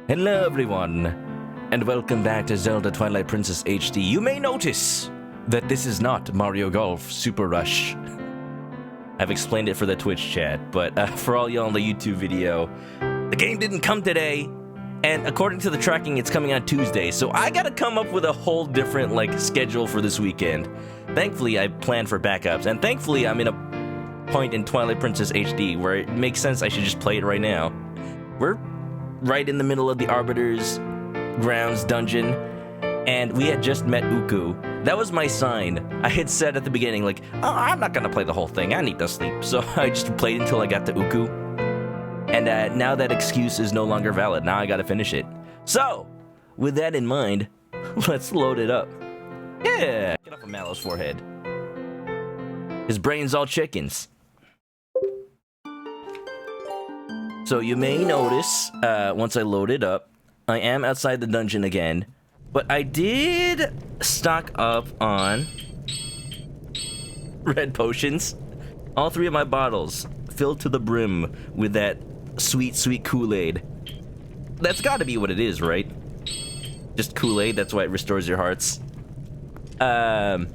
Hello everyone, and welcome back to Zelda Twilight Princess HD. You may notice that this is not Mario Golf Super Rush. I've explained it for the Twitch chat, but for all y'all in the YouTube video, the game didn't come today, and according to the tracking, it's coming on Tuesday, so I gotta come up with a whole different, schedule for this weekend. Thankfully, I planned for backups, and thankfully, I'm in a point in Twilight Princess HD where it makes sense I should just play it right now. We're right in the middle of the Arbiter's Grounds dungeon, and we had just met Uku. That was my sign. I had said at the beginning, oh, I'm not gonna play the whole thing, I need to sleep. So I just played until I got to Uku. And now that excuse is no longer valid. Now I gotta finish it. So, with that in mind, let's load it up. Yeah! Get off of Mallow's forehead. His brain's all chickens. So you may notice, once I load it up, I am outside the dungeon again, but I did stock up on red potions. All 3 of my bottles filled to the brim with that sweet, sweet Kool-Aid. That's gotta be what it is, right? Just Kool-Aid, that's why it restores your hearts. And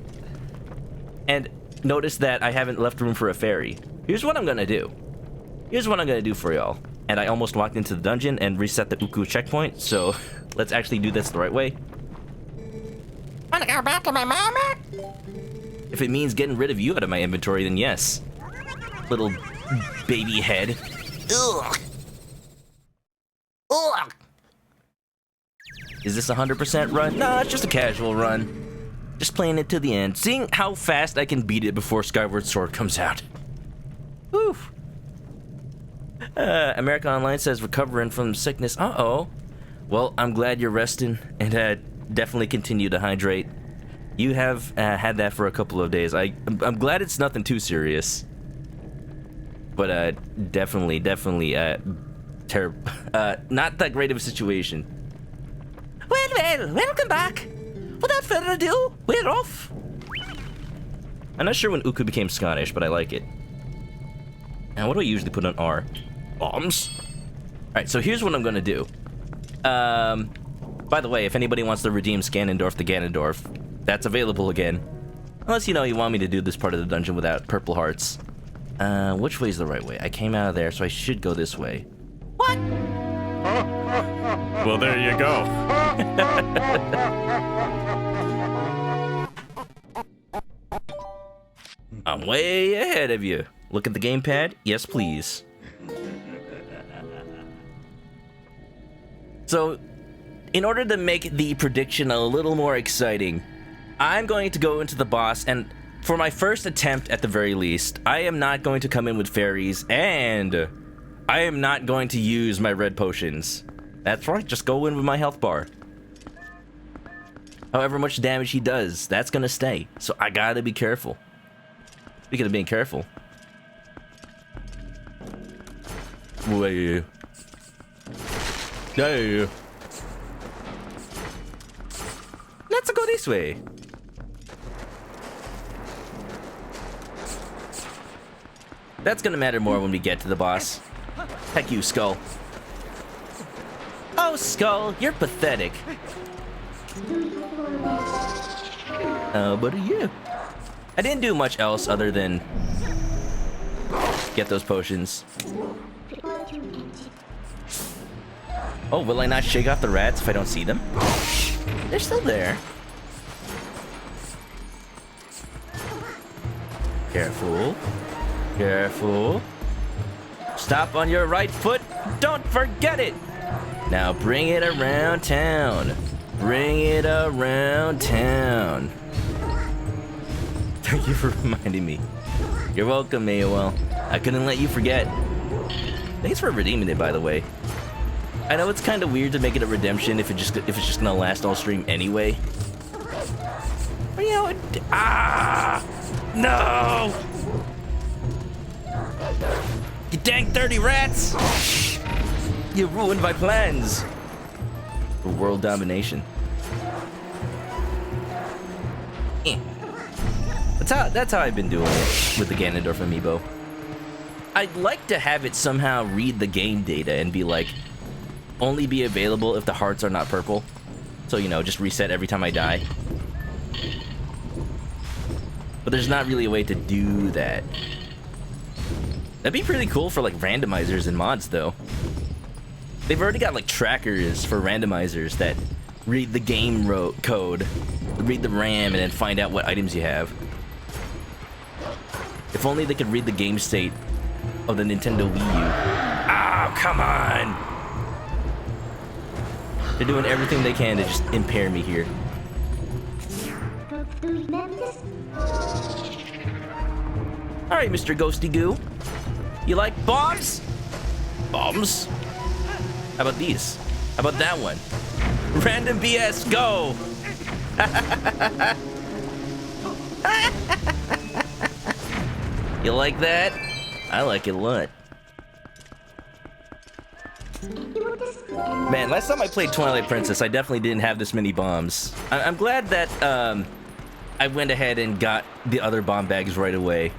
notice that I haven't left room for a fairy. Here's what I'm gonna do. Here's what I'm gonna do for y'all. And I almost walked into the dungeon and reset the Uku checkpoint, so let's actually do this the right way. Wanna go back to my mama? If it means getting rid of you out of my inventory, then yes. Little baby head. Ugh. Ugh. Is this a 100% run? No, it's just a casual run. Just playing it to the end, seeing how fast I can beat it before Skyward Sword comes out. Whew. America Online says recovering from sickness. Uh-oh. Well, I'm glad you're resting, and definitely continue to hydrate. You have had that for a couple of days. I'm glad it's nothing too serious. But definitely, not that great of a situation. Well, welcome back. Without further ado, we're off. I'm not sure when Uku became Scottish, but I like it. Now, what do I usually put on R? Bombs? Alright, so here's what I'm gonna do. By the way, if anybody wants to redeem Ganondorf the Ganondorf, that's available again. Unless, you want me to do this part of the dungeon without purple hearts. Which way's the right way? I came out of there, so I should go this way. What? Well, there you go. I'm way ahead of you. Look at the gamepad? Yes, please. So, in order to make the prediction a little more exciting, I'm going to go into the boss, and for my first attempt at the very least, I am not going to come in with fairies, and I am not going to use my red potions. That's right, just go in with my health bar. However much damage he does, that's gonna stay, so I gotta be careful. Speaking of being careful. Wait. No. Let's go this way. That's gonna matter more when we get to the boss. Heck you, Skull. Oh, Skull, you're pathetic. But yeah. I didn't do much else other than get those potions. Oh, will I not shake off the rats if I don't see them? They're still there. Careful. Careful. Stop on your right foot. Don't forget it. Now bring it around town. Bring it around town. Thank you for reminding me. You're welcome, AOL. I couldn't let you forget. Thanks for redeeming it, by the way. I know it's kind of weird to make it a redemption if it's just gonna last all stream anyway. But no! You dang dirty rats! You ruined my plans for world domination. That's how I've been doing it with the Ganondorf amiibo. I'd like to have it somehow read the game data and be like, only be available if the hearts are not purple. So, you know, just reset every time I die. But there's not really a way to do that. That'd be pretty cool for, like, randomizers and mods, though. They've already got, like, trackers for randomizers that read the game code, read the RAM, and then find out what items you have. If only they could read the game state of the Nintendo Wii U. Oh, come on! They're doing everything they can to just impair me here. Alright, Mr. Ghosty Goo. You like bombs? Bombs? How about these? How about that one? Random BS, go! You like that? I like it a lot. Man, last time I played Twilight Princess, I definitely didn't have this many bombs. I'm glad that I went ahead and got the other bomb bags right away.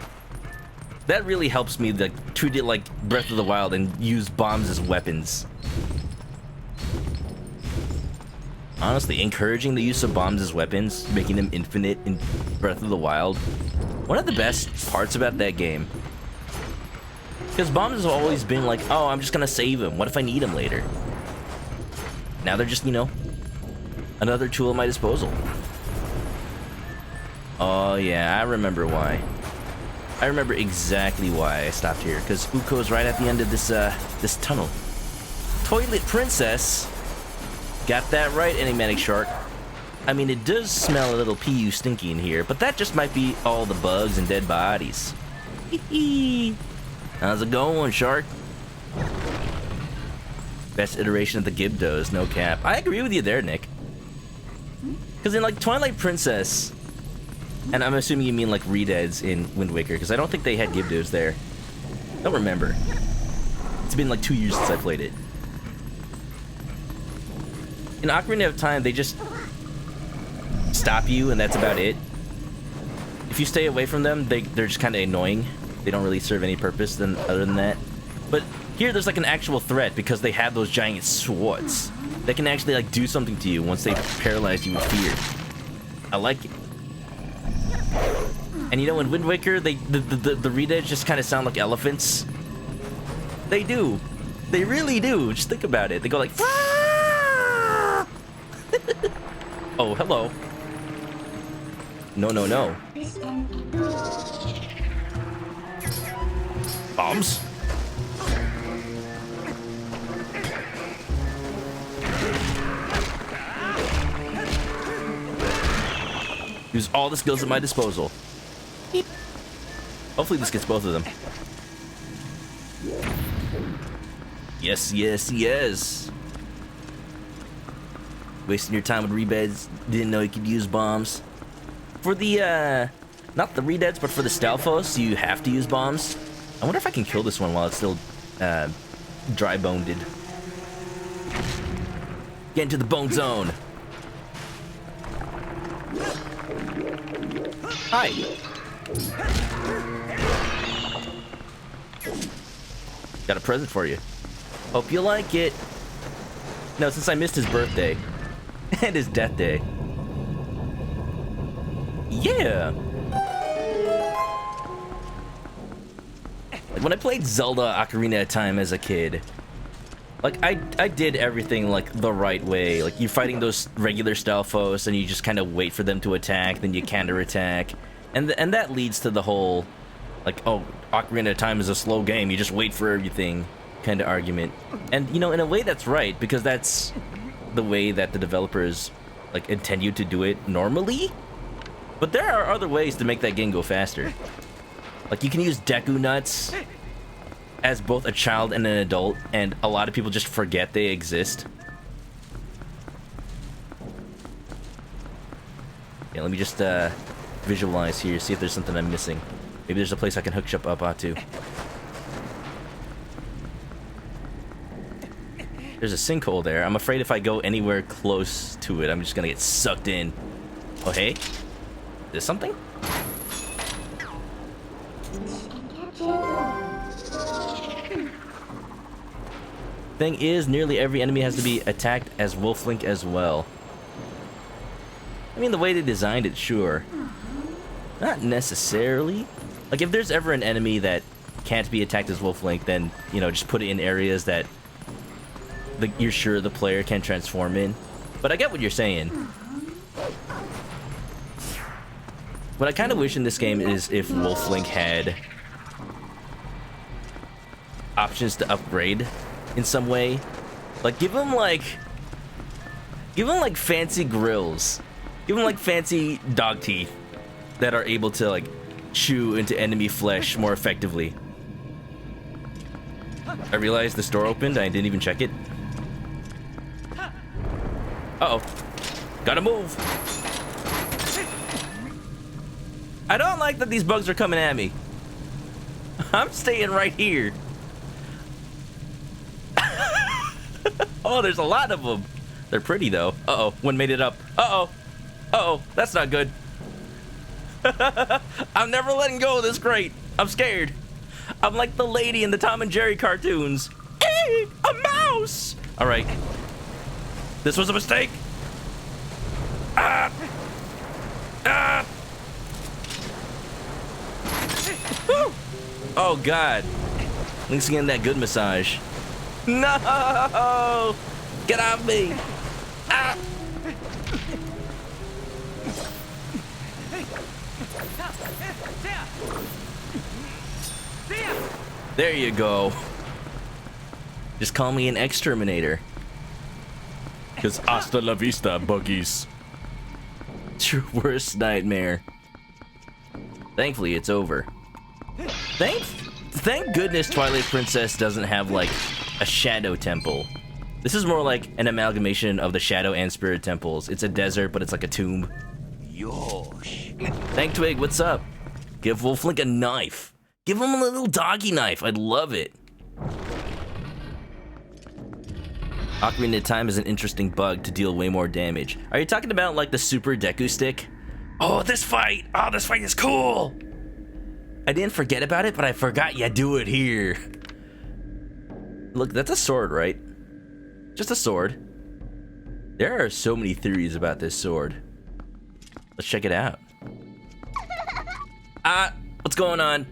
That really helps me like, treat it like Breath of the Wild and use bombs as weapons. Honestly, encouraging the use of bombs as weapons, making them infinite in Breath of the Wild, one of the best parts about that game. Because bombs have always been like, oh, I'm just gonna save him. What if I need him later? Now they're just, you know, another tool at my disposal. Oh yeah, I remember why. I remember exactly why I stopped here, because Uko's right at the end of this this tunnel. Toilet Princess. Got that right, Enigmatic Shark. I mean, it does smell a little PU stinky in here, but that just might be all the bugs and dead bodies. Hee. How's it going, Shark? Best iteration of the Gibdos, no cap. I agree with you there, Nick. Because in, like, Twilight Princess, and I'm assuming you mean, like, Redeads in Wind Waker, because I don't think they had Gibdos there. Don't remember. It's been, like, 2 years since I played it. In Ocarina of Time, they just stop you, and that's about it. If you stay away from them, they're just kind of annoying. They don't really serve any purpose other than that. But here, there's like an actual threat because they have those giant swords. They can actually like do something to you once they paralyze you with fear. I like it. And you know, in Wind Waker, the Redeads just kind of sound like elephants. They do. They really do. Just think about it. They go like... Oh, hello. No, no, no. Bombs? Use all the skills at my disposal. Beep. Hopefully this gets both of them. Yes, yes, yes. Wasting your time with Redeads. Didn't know you could use bombs. For the, not the Redeads, but for the Stalfos, you have to use bombs. I wonder if I can kill this one while it's still, dry-boned. Get into the bone zone. Hi. Got a present for you. Hope you like it. No, since I missed his birthday. And his death day. Yeah! Like when I played Zelda Ocarina of Time as a kid, like I did everything like the right way. Like you're fighting those regular Stalfos and you just kind of wait for them to attack, then you counterattack. And that leads to the whole like, oh, Ocarina of Time is a slow game, you just wait for everything kind of argument. And you know, in a way that's right, because that's the way that the developers like intend you to do it normally. But there are other ways to make that game go faster. Like you can use Deku Nuts as both a child and an adult, and a lot of people just forget they exist. Yeah, let me just visualize here, see if there's something I'm missing. Maybe there's a place I can hook up onto. There's a sinkhole there. I'm afraid if I go anywhere close to it, I'm just gonna get sucked in. Oh, hey? Is something? Thing is, nearly every enemy has to be attacked as Wolf-Link as well. I mean, the way they designed it, sure. Not necessarily. Like, if there's ever an enemy that can't be attacked as Wolf-Link, then, you know, just put it in areas that you're sure the player can transform in. But I get what you're saying. What I kind of wish in this game is if Wolf-Link had options to upgrade in some way. Like, give him like fancy grills. Give him like fancy dog teeth that are able to like chew into enemy flesh more effectively. I realized this door opened, I didn't even check it. Uh-oh. Gotta move. I don't like that these bugs are coming at me. I'm staying right here. Oh, there's a lot of them. They're pretty, though. Uh-oh, one made it up. Uh-oh. Uh-oh, that's not good. I'm never letting go of this crate. I'm scared. I'm like the lady in the Tom and Jerry cartoons. Hey, a mouse! All right. This was a mistake. Ah! Ah! Woo! Oh, God. Link's getting that good massage. No! Get off me! Ah! There you go. Just call me an exterminator. Because hasta la vista, buggies. It's your worst nightmare. Thankfully, it's over. Thank goodness Twilight Princess doesn't have, like, a shadow temple. This is more like an amalgamation of the shadow and spirit temples. It's a desert, but it's like a tomb. Yosh. Thank Twig, what's up? Give Wolf-Link a knife. Give him a little doggy knife. I'd love it. Ocarina of Time is an interesting bug to deal way more damage. Are you talking about like the Super Deku Stick? Oh, this fight! Oh, this fight is cool! I didn't forget about it, but I forgot you do it here. Look, that's a sword, right? Just a sword. There are so many theories about this sword. Let's check it out. What's going on?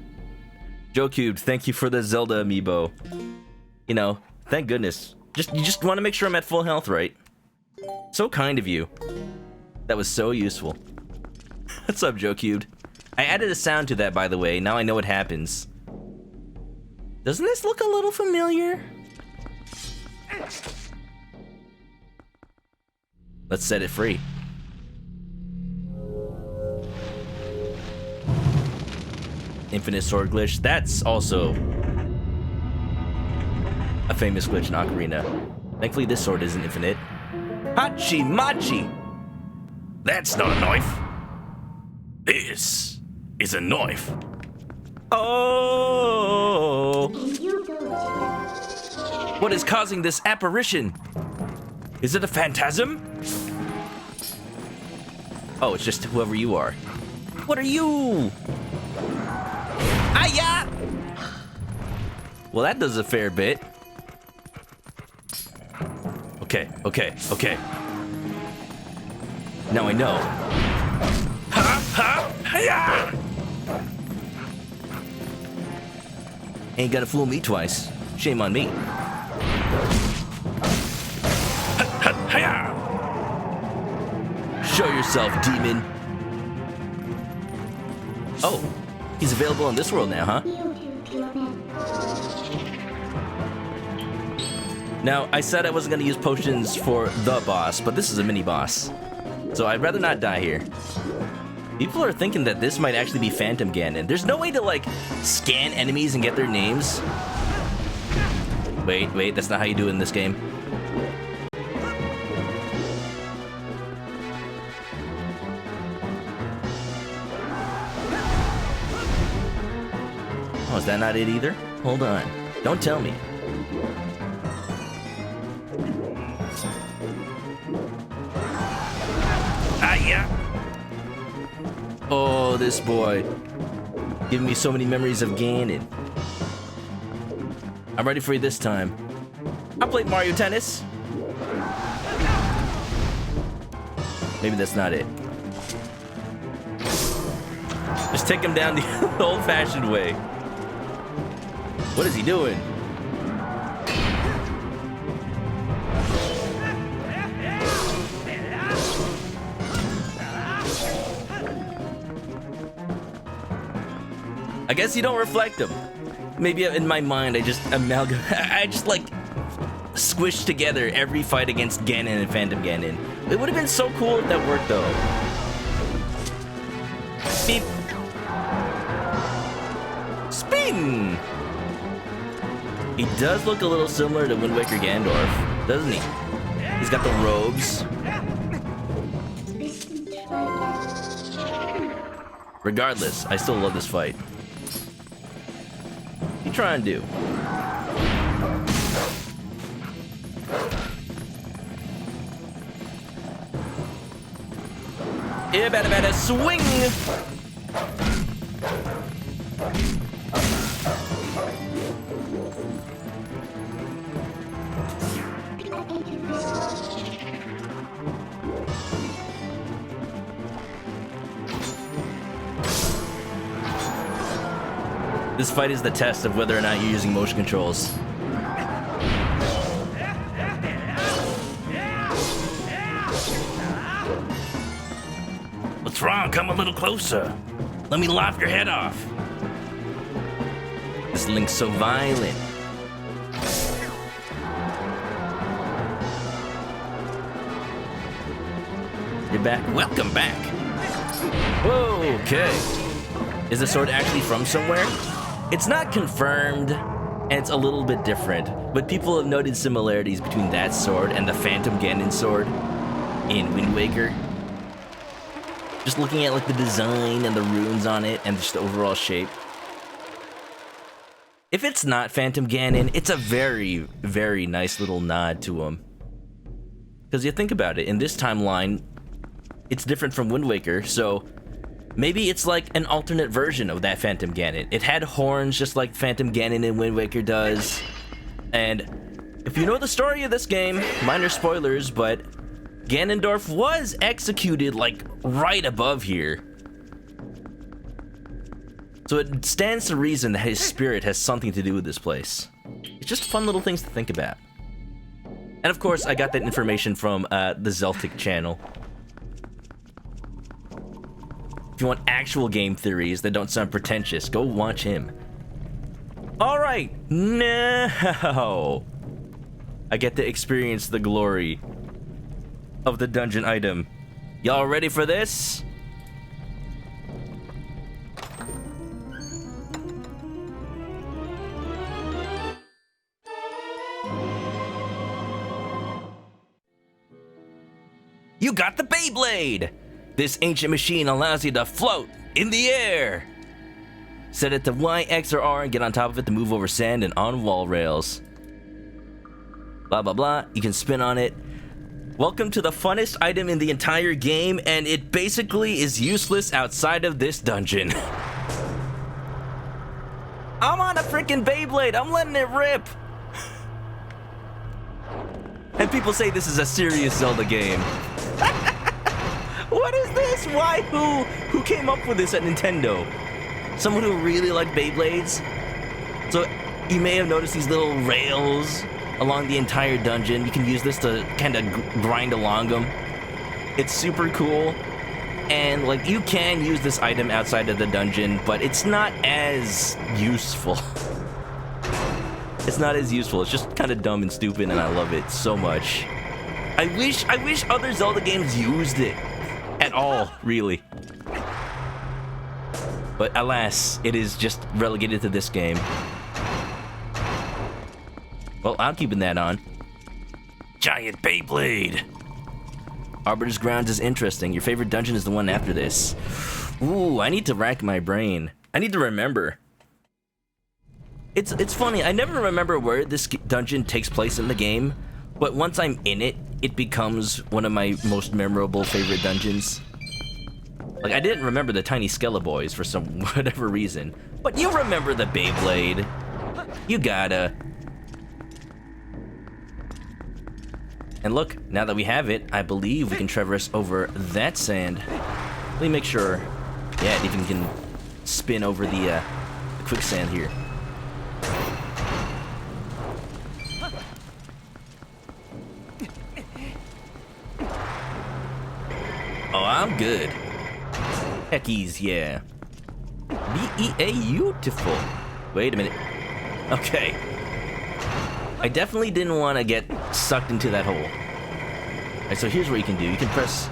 Joe Cubed, thank you for the Zelda amiibo. You know, thank goodness. You just want to make sure I'm at full health, right? So kind of you. That was so useful. What's up, Joe Cubed? I added a sound to that, by the way. Now I know what happens. Doesn't this look a little familiar? Let's set it free. Infinite sword glitch. That's also a famous glitch in Ocarina. Thankfully, this sword isn't infinite. Hachi Machi! That's not a knife. This is a knife. Oh! What is causing this apparition? Is it a phantasm? Oh, it's just whoever you are. What are you? Hiya! Well, that does a fair bit. Okay. Now I know. Hiya! Ain't gonna fool me twice. Shame on me. Hiya! Show yourself, demon. Oh, he's available in this world now, huh? Now, I said I wasn't gonna use potions for the boss, but this is a mini-boss. So I'd rather not die here. People are thinking that this might actually be Phantom Ganon. There's no way to, like, scan enemies and get their names. Wait, that's not how you do it in this game. Oh, is that not it either? Hold on. Don't tell me. Oh, this boy. Giving me so many memories of Ganon. I'm ready for you this time. I played Mario Tennis. Maybe that's not it. Just take him down the old-fashioned way. What is he doing? I guess you don't reflect them. Maybe in my mind, I just like squished together every fight against Ganon and Phantom Ganon. It would have been so cool if that worked, though. Beep. Spin! He does look a little similar to Wind Waker Gandorf, doesn't he? He's got the robes. Regardless, I still love this fight. What you trying to do? Yeah, better swing! This fight is the test of whether or not you're using motion controls. What's wrong? Come a little closer. Let me lop your head off. This Link's so violent. You're back. Welcome back. Whoa, okay. Is the sword actually from somewhere? It's not confirmed, and it's a little bit different, but people have noted similarities between that sword and the Phantom Ganon sword in Wind Waker. Just looking at like the design and the runes on it and just the overall shape. If it's not Phantom Ganon, it's a very, very nice little nod to him. Because you think about it, in this timeline, it's different from Wind Waker, so maybe it's like an alternate version of that Phantom Ganon. It had horns just like Phantom Ganon in Wind Waker does. And if you know the story of this game, minor spoilers, but Ganondorf was executed like right above here. So it stands to reason that his spirit has something to do with this place. It's just fun little things to think about. And of course, I got that information from the Zeltic channel. If you want actual game theories that don't sound pretentious, go watch him. Alright, now I get to experience the glory of the dungeon item. Y'all ready for this? You got the Beyblade! This ancient machine allows you to float in the air. Set it to Y, X, or R and get on top of it to move over sand and on wall rails. Blah, blah, blah. You can spin on it. Welcome to the funnest item in the entire game, and it basically is useless outside of this dungeon. I'm on a freaking Beyblade. I'm letting it rip. And people say this is a serious Zelda game. What is this? Why? Who came up with this at Nintendo? Someone who really liked Beyblades? So you may have noticed these little rails along the entire dungeon. You can use this to kind of grind along them. It's super cool. And like you can use this item outside of the dungeon, but it's not as useful. It's not as useful. It's just kind of dumb and stupid, and I love it so much. I wish other Zelda games used it at all, really. But alas, it is just relegated to this game. Well, I'm keeping that on. Giant Beyblade! Arbiter's Grounds is interesting. Your favorite dungeon is the one after this. Ooh, I need to rack my brain. I need to remember. It's funny, I never remember where this dungeon takes place in the game, but once I'm in it, it becomes one of my most memorable favorite dungeons. Like, I didn't remember the tiny Skeleboys for some whatever reason, but you remember the Beyblade. You gotta. And look, now that we have it, I believe we can traverse over that sand. Let me make sure. Yeah, it even can spin over the quicksand here. Oh, I'm good. Heckies, yeah. Beautiful. Wait a minute. Okay. I definitely didn't want to get sucked into that hole. Alright, so here's what you can do. You can press...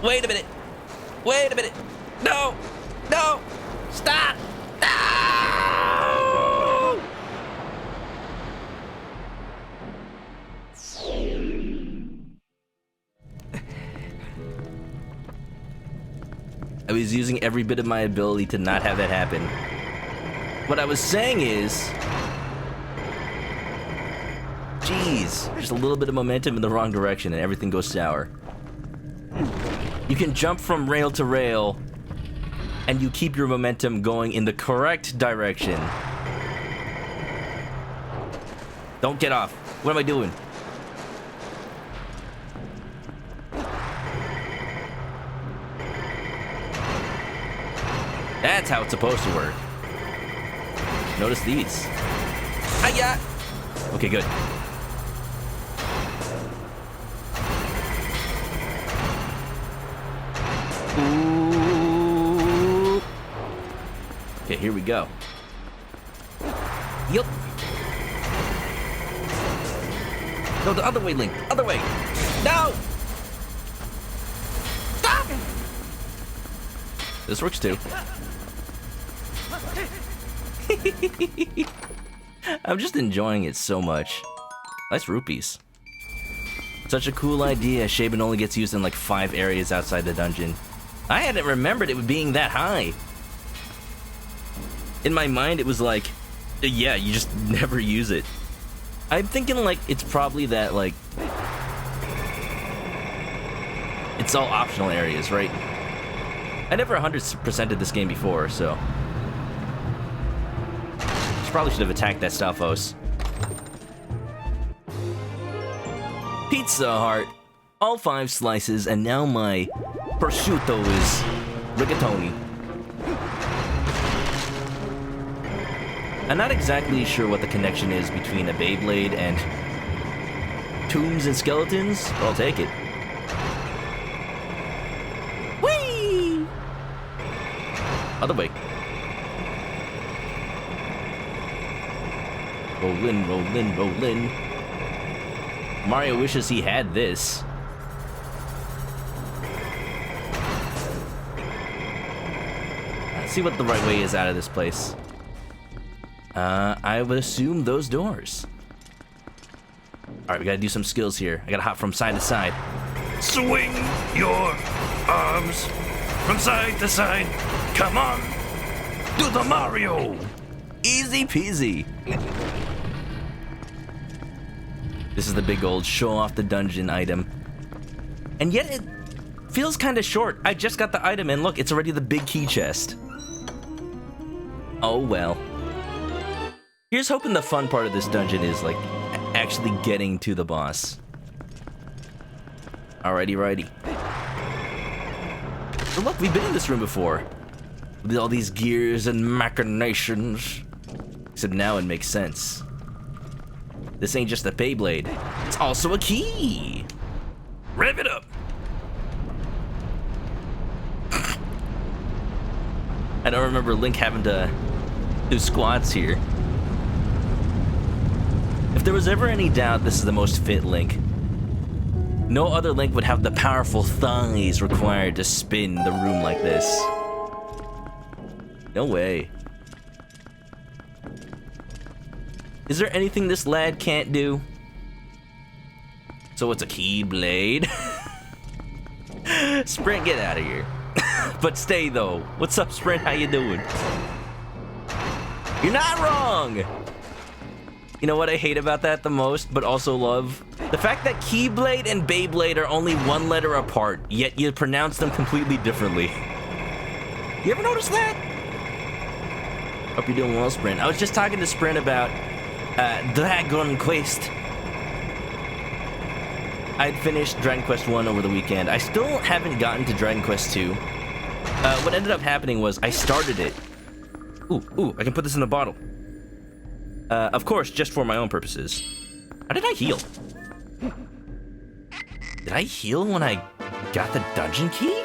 Wait a minute! Wait a minute! No! No! Stop! No! I was using every bit of my ability to not have that happen. What I was saying is... Jeez, just a little bit of momentum in the wrong direction and everything goes sour. You can jump from rail to rail, and you keep your momentum going in the correct direction. Don't get off. What am I doing? That's how it's supposed to work. Notice these. Hiya! Okay, good. Ooh. Okay, here we go. Yup. No, the other way, Link. Other way. No! Stop! This works too. I'm just enjoying it so much. Nice rupees. Such a cool idea. Shaban only gets used in like 5 areas outside the dungeon. I hadn't remembered it being that high. In my mind, it was like, yeah, you just never use it. I'm thinking like it's probably that like it's all optional areas, right? I never 100%ed this game before, so probably should have attacked that Stalfos. Pizza Heart. All 5 slices, and now my prosciutto is rigatoni. I'm not exactly sure what the connection is between a Beyblade and tombs and skeletons, but I'll take it. Whee! Other way. Rollin', rollin', rollin'. Mario wishes he had this. Let's see what the right way is out of this place. I would assume those doors. Alright, we gotta do some skills here. I gotta hop from side to side. Swing your arms from side to side. Come on. Do the Mario. Easy peasy. This is the big old show off the dungeon item. And yet it feels kind of short. I just got the item and look, it's already the big key chest. Oh well. Here's hoping the fun part of this dungeon is like actually getting to the boss. Alrighty, righty. So look, we've been in this room before. With all these gears and machinations. Except now it makes sense. This ain't just a Beyblade. It's also a key. Rev it up. I don't remember Link having to do squats here. If there was ever any doubt, this is the most fit Link. No other Link would have the powerful thighs required to spin the room like this. No way. Is there anything this lad can't do? So it's a keyblade. Sprint, get out of here. But stay though. What's up, Sprint? How you doing? You're not wrong. You know what I hate about that the most, but also love? The fact that Keyblade and Beyblade are only 1 letter apart, yet you pronounce them completely differently. You ever notice that? Hope you're doing well, Sprint. I was just talking to Sprint about Dragon Quest. I'd finished Dragon Quest 1 over the weekend. I still haven't gotten to Dragon Quest 2. What ended up happening was I started it. Ooh, I can put this in the bottle. Of course, just for my own purposes. How did I heal? Did I heal when I got the dungeon key?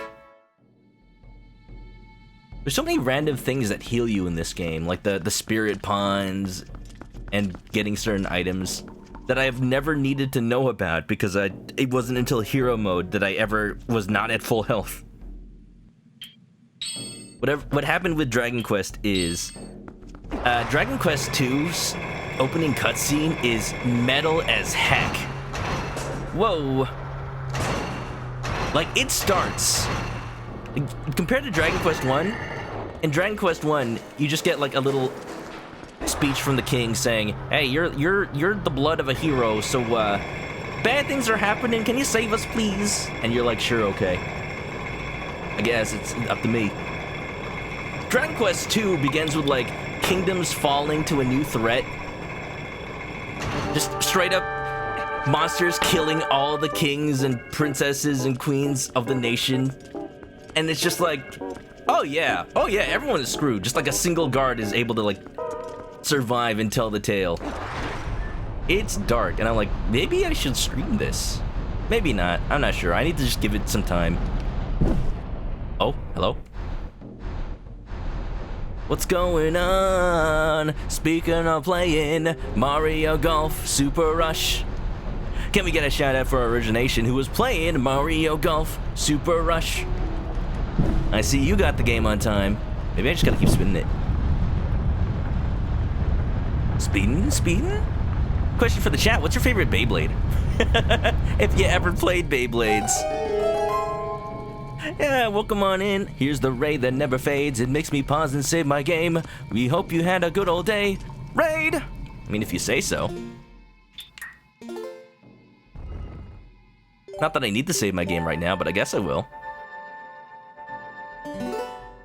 There's so many random things that heal you in this game, like the spirit ponds and getting certain items that I have never needed to know about because it wasn't until hero mode that I ever was not at full health. What happened with Dragon Quest is Dragon Quest 2's opening cutscene is metal as heck. Whoa. Like, it starts compared to Dragon Quest 1. In Dragon Quest 1, you just get like a little speech from the king saying, "Hey, you're the blood of a hero, so bad things are happening. Can you save us, please?" And you're like, "Sure, okay. I guess it's up to me." Dragon Quest 2 begins with like kingdoms falling to a new threat. Just straight up monsters killing all the kings and princesses and queens of the nation. And it's just like, oh yeah, everyone is screwed. Just like a single guard is able to like survive and tell the tale. It's dark, and I'm like, maybe I should stream this. Maybe not, I'm not sure. I need to just give it some time. Oh, hello? What's going on? Speaking of playing Mario Golf Super Rush. Can we get a shout out for Origination, who was playing Mario Golf Super Rush? I see you got the game on time. Maybe I just gotta keep spinning it. Speeding? Question for the chat, what's your favorite Beyblade? If you ever played Beyblades. Yeah, welcome on in. Here's the raid that never fades. It makes me pause and save my game. We hope you had a good old day. Raid! I mean, if you say so. Not that I need to save my game right now, but I guess I will.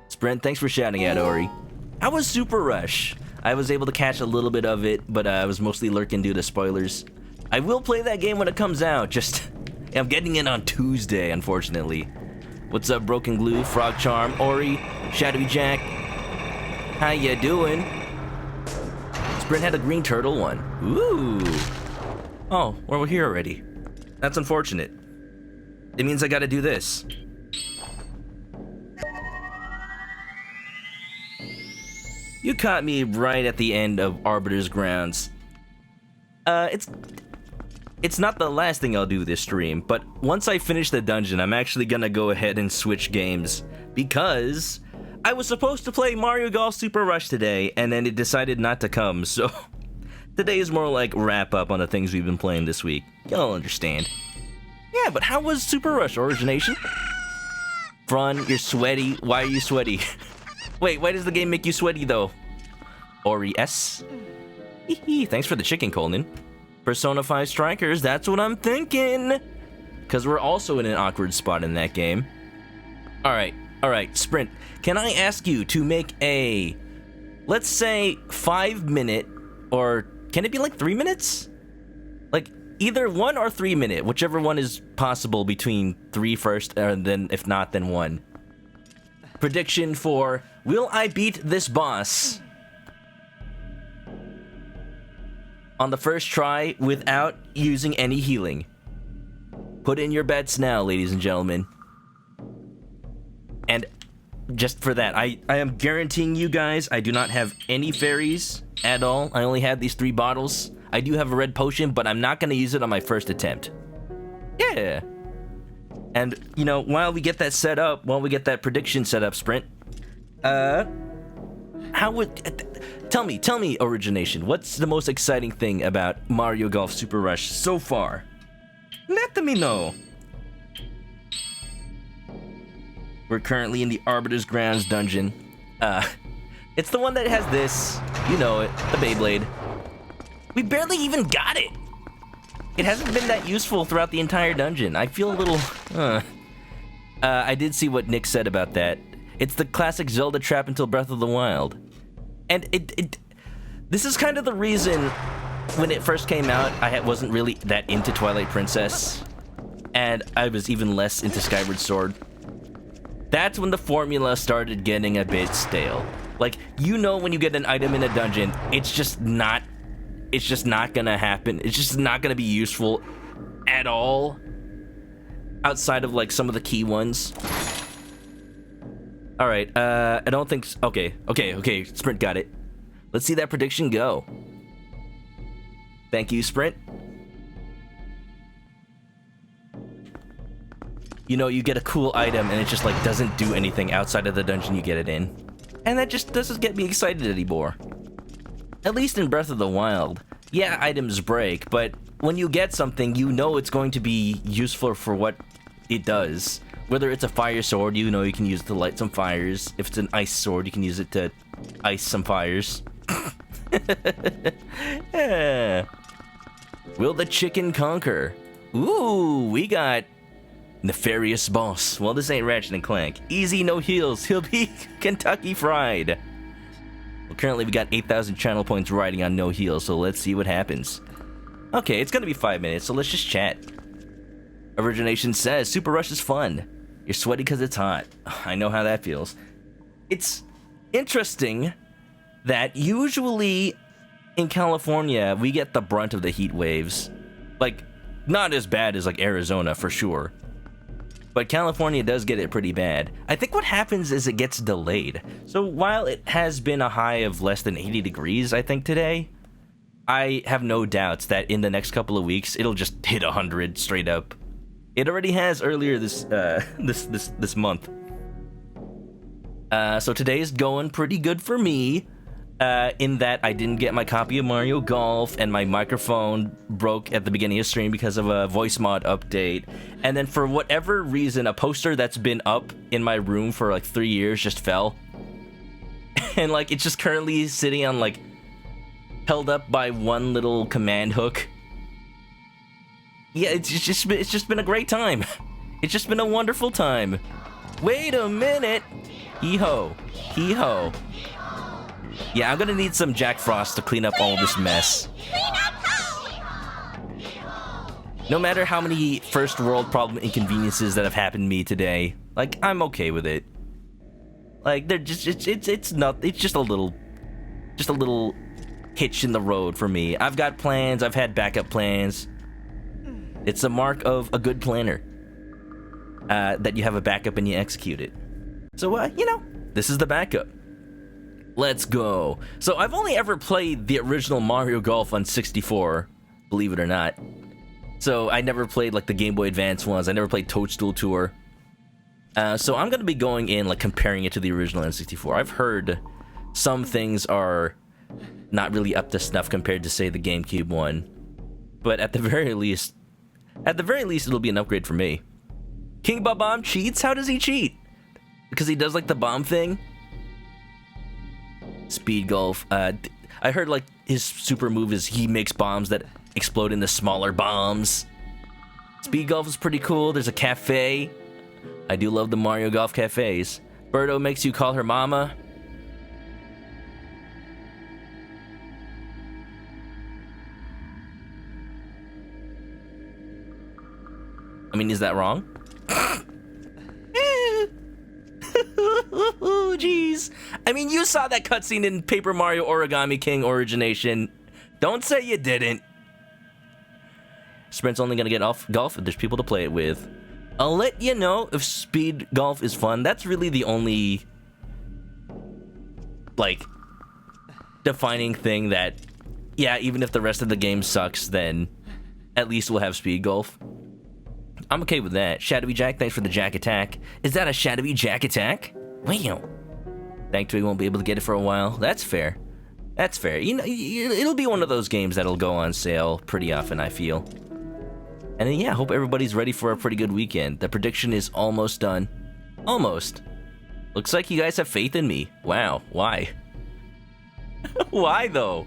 Sprint, thanks for shouting out, Ori. How was Super Rush? I was able to catch a little bit of it, but I was mostly lurking due to spoilers. I will play that game when it comes out, just... I'm getting it on Tuesday, unfortunately. What's up, Broken Glue, Frog Charm, Ori, Shadowy Jack? How ya doing? Sprint had a green turtle one. Ooh. Oh, well, we're here already. That's unfortunate. It means I gotta do this. You caught me right at the end of Arbiter's Grounds. It's not the last thing I'll do this stream, but once I finish the dungeon, I'm actually gonna go ahead and switch games, because I was supposed to play Mario Golf Super Rush today, and then it decided not to come, so today is more like wrap up on the things we've been playing this week. Y'all understand. Yeah, but how was Super Rush, Origination? Fron, you're sweaty. Why are you sweaty? Wait, why does the game make you sweaty, though? Ori S? Thanks for the chicken, Conan. Persona 5 Strikers, that's what I'm thinking! Because we're also in an awkward spot in that game. Alright, Sprint. Can I ask you to make a, let's say, 5-minute, or can it be like 3 minutes? Like, either 1 or 3 minute, whichever one is possible between 3 first, and then, if not, then 1. Prediction for, will I beat this boss on the first try without using any healing? Put in your bets now, ladies and gentlemen. And just for that, I am guaranteeing you guys I do not have any fairies at all. I only had these 3 bottles. I do have a red potion, but I'm not going to use it on my first attempt. Yeah. And, you know, while we get that set up, while we get that prediction set up, Sprint, how would... Tell me, Origination, what's the most exciting thing about Mario Golf Super Rush so far? Let me know. We're currently in the Arbiter's Grounds dungeon. It's the one that has this, you know it, the Beyblade. We barely even got it! It hasn't been that useful throughout the entire dungeon. I feel a little, I did see what Nick said about that. It's the classic Zelda trap until Breath of the Wild. And this is kind of the reason when it first came out, I wasn't really that into Twilight Princess. and I was even less into Skyward Sword, that's when the formula started getting a bit stale. Like, you know, when you get an item in a dungeon, it's just not gonna happen. It's just not gonna be useful at all, outside of like some of the key ones. All right, I don't think. Okay, Sprint got it. Let's see that prediction go. Thank you, Sprint. You know, you get a cool item and it just like doesn't do anything outside of the dungeon you get it in. And that just doesn't get me excited anymore. At least in Breath of the Wild. Yeah, items break, but when you get something, you know it's going to be useful for what it does. Whether it's a fire sword, you know you can use it to light some fires. If it's an ice sword, you can use it to ice some fires. Yeah. Will the chicken conquer? Ooh, we got Nefarious Boss. Well, this ain't Ratchet and Clank. Easy, no heals. He'll be Kentucky Fried. Well, currently we got 8,000 channel points riding on no heals, so let's see what happens. Okay, it's gonna be 5 minutes, so let's just chat. Origination says, Super Rush is fun. You're sweaty because it's hot. I know how that feels. It's interesting that usually in California, we get the brunt of the heat waves. Like, not as bad as like Arizona, for sure. But California does get it pretty bad. I think what happens is it gets delayed. So while it has been a high of less than 80 degrees, I think, today, I have no doubts that in the next couple of weeks, it'll just hit 100 straight up. It already has earlier this month. So today's going pretty good for me. In that I didn't get my copy of Mario Golf, and my microphone broke at the beginning of stream because of a voice mod update. And then for whatever reason, a poster that's been up in my room for like 3 years just fell. And like it's just currently sitting on like held up by one little command hook. Yeah, it's just been a great time. It's just been a wonderful time. Wait a minute. Hee-ho. Hee-ho. Yeah, I'm gonna need some Jack Frost to clean up all this mess. No matter how many first world problem inconveniences that have happened to me today, like, I'm okay with it. Like, they're just, it's just a little hitch in the road for me. I've got plans, I've had backup plans. It's a mark of a good planner. That you have a backup and you execute it. So, you know, this is the backup. Let's go. So I've only ever played the original Mario Golf on 64, believe it or not. So I never played like the Game Boy Advance ones. I never played Toadstool Tour. So I'm gonna be going in like comparing it to the original N64. I've heard some things are not really up to snuff compared to say the GameCube one, but at the very least, it'll be an upgrade for me. King Bob-omb cheats? How does he cheat? Because he does like the bomb thing? Speed Golf. I heard like his super move is he makes bombs that explode into smaller bombs. Speed Golf is pretty cool. There's a cafe. I do love the Mario Golf cafes. Birdo makes you call her mama. I mean, is that wrong? Oh, jeez. I mean, you saw that cutscene in Paper Mario Origami King Origination. Don't say you didn't. Sprint's only gonna get off golf if there's people to play it with. I'll let you know if speed golf is fun. That's really the only, like, defining thing that, yeah, even if the rest of the game sucks, then at least we'll have speed golf. I'm okay with that. Shadowy Jack, thanks for the Jack attack. Is that a Shadowy Jack attack? Wow. Thankfully, we won't be able to get it for a while. That's fair. That's fair. You know, it'll be one of those games that'll go on sale pretty often, I feel. And then, yeah, hope everybody's ready for a pretty good weekend. The prediction is almost done. Almost. Looks like you guys have faith in me. Wow. Why? Why, though?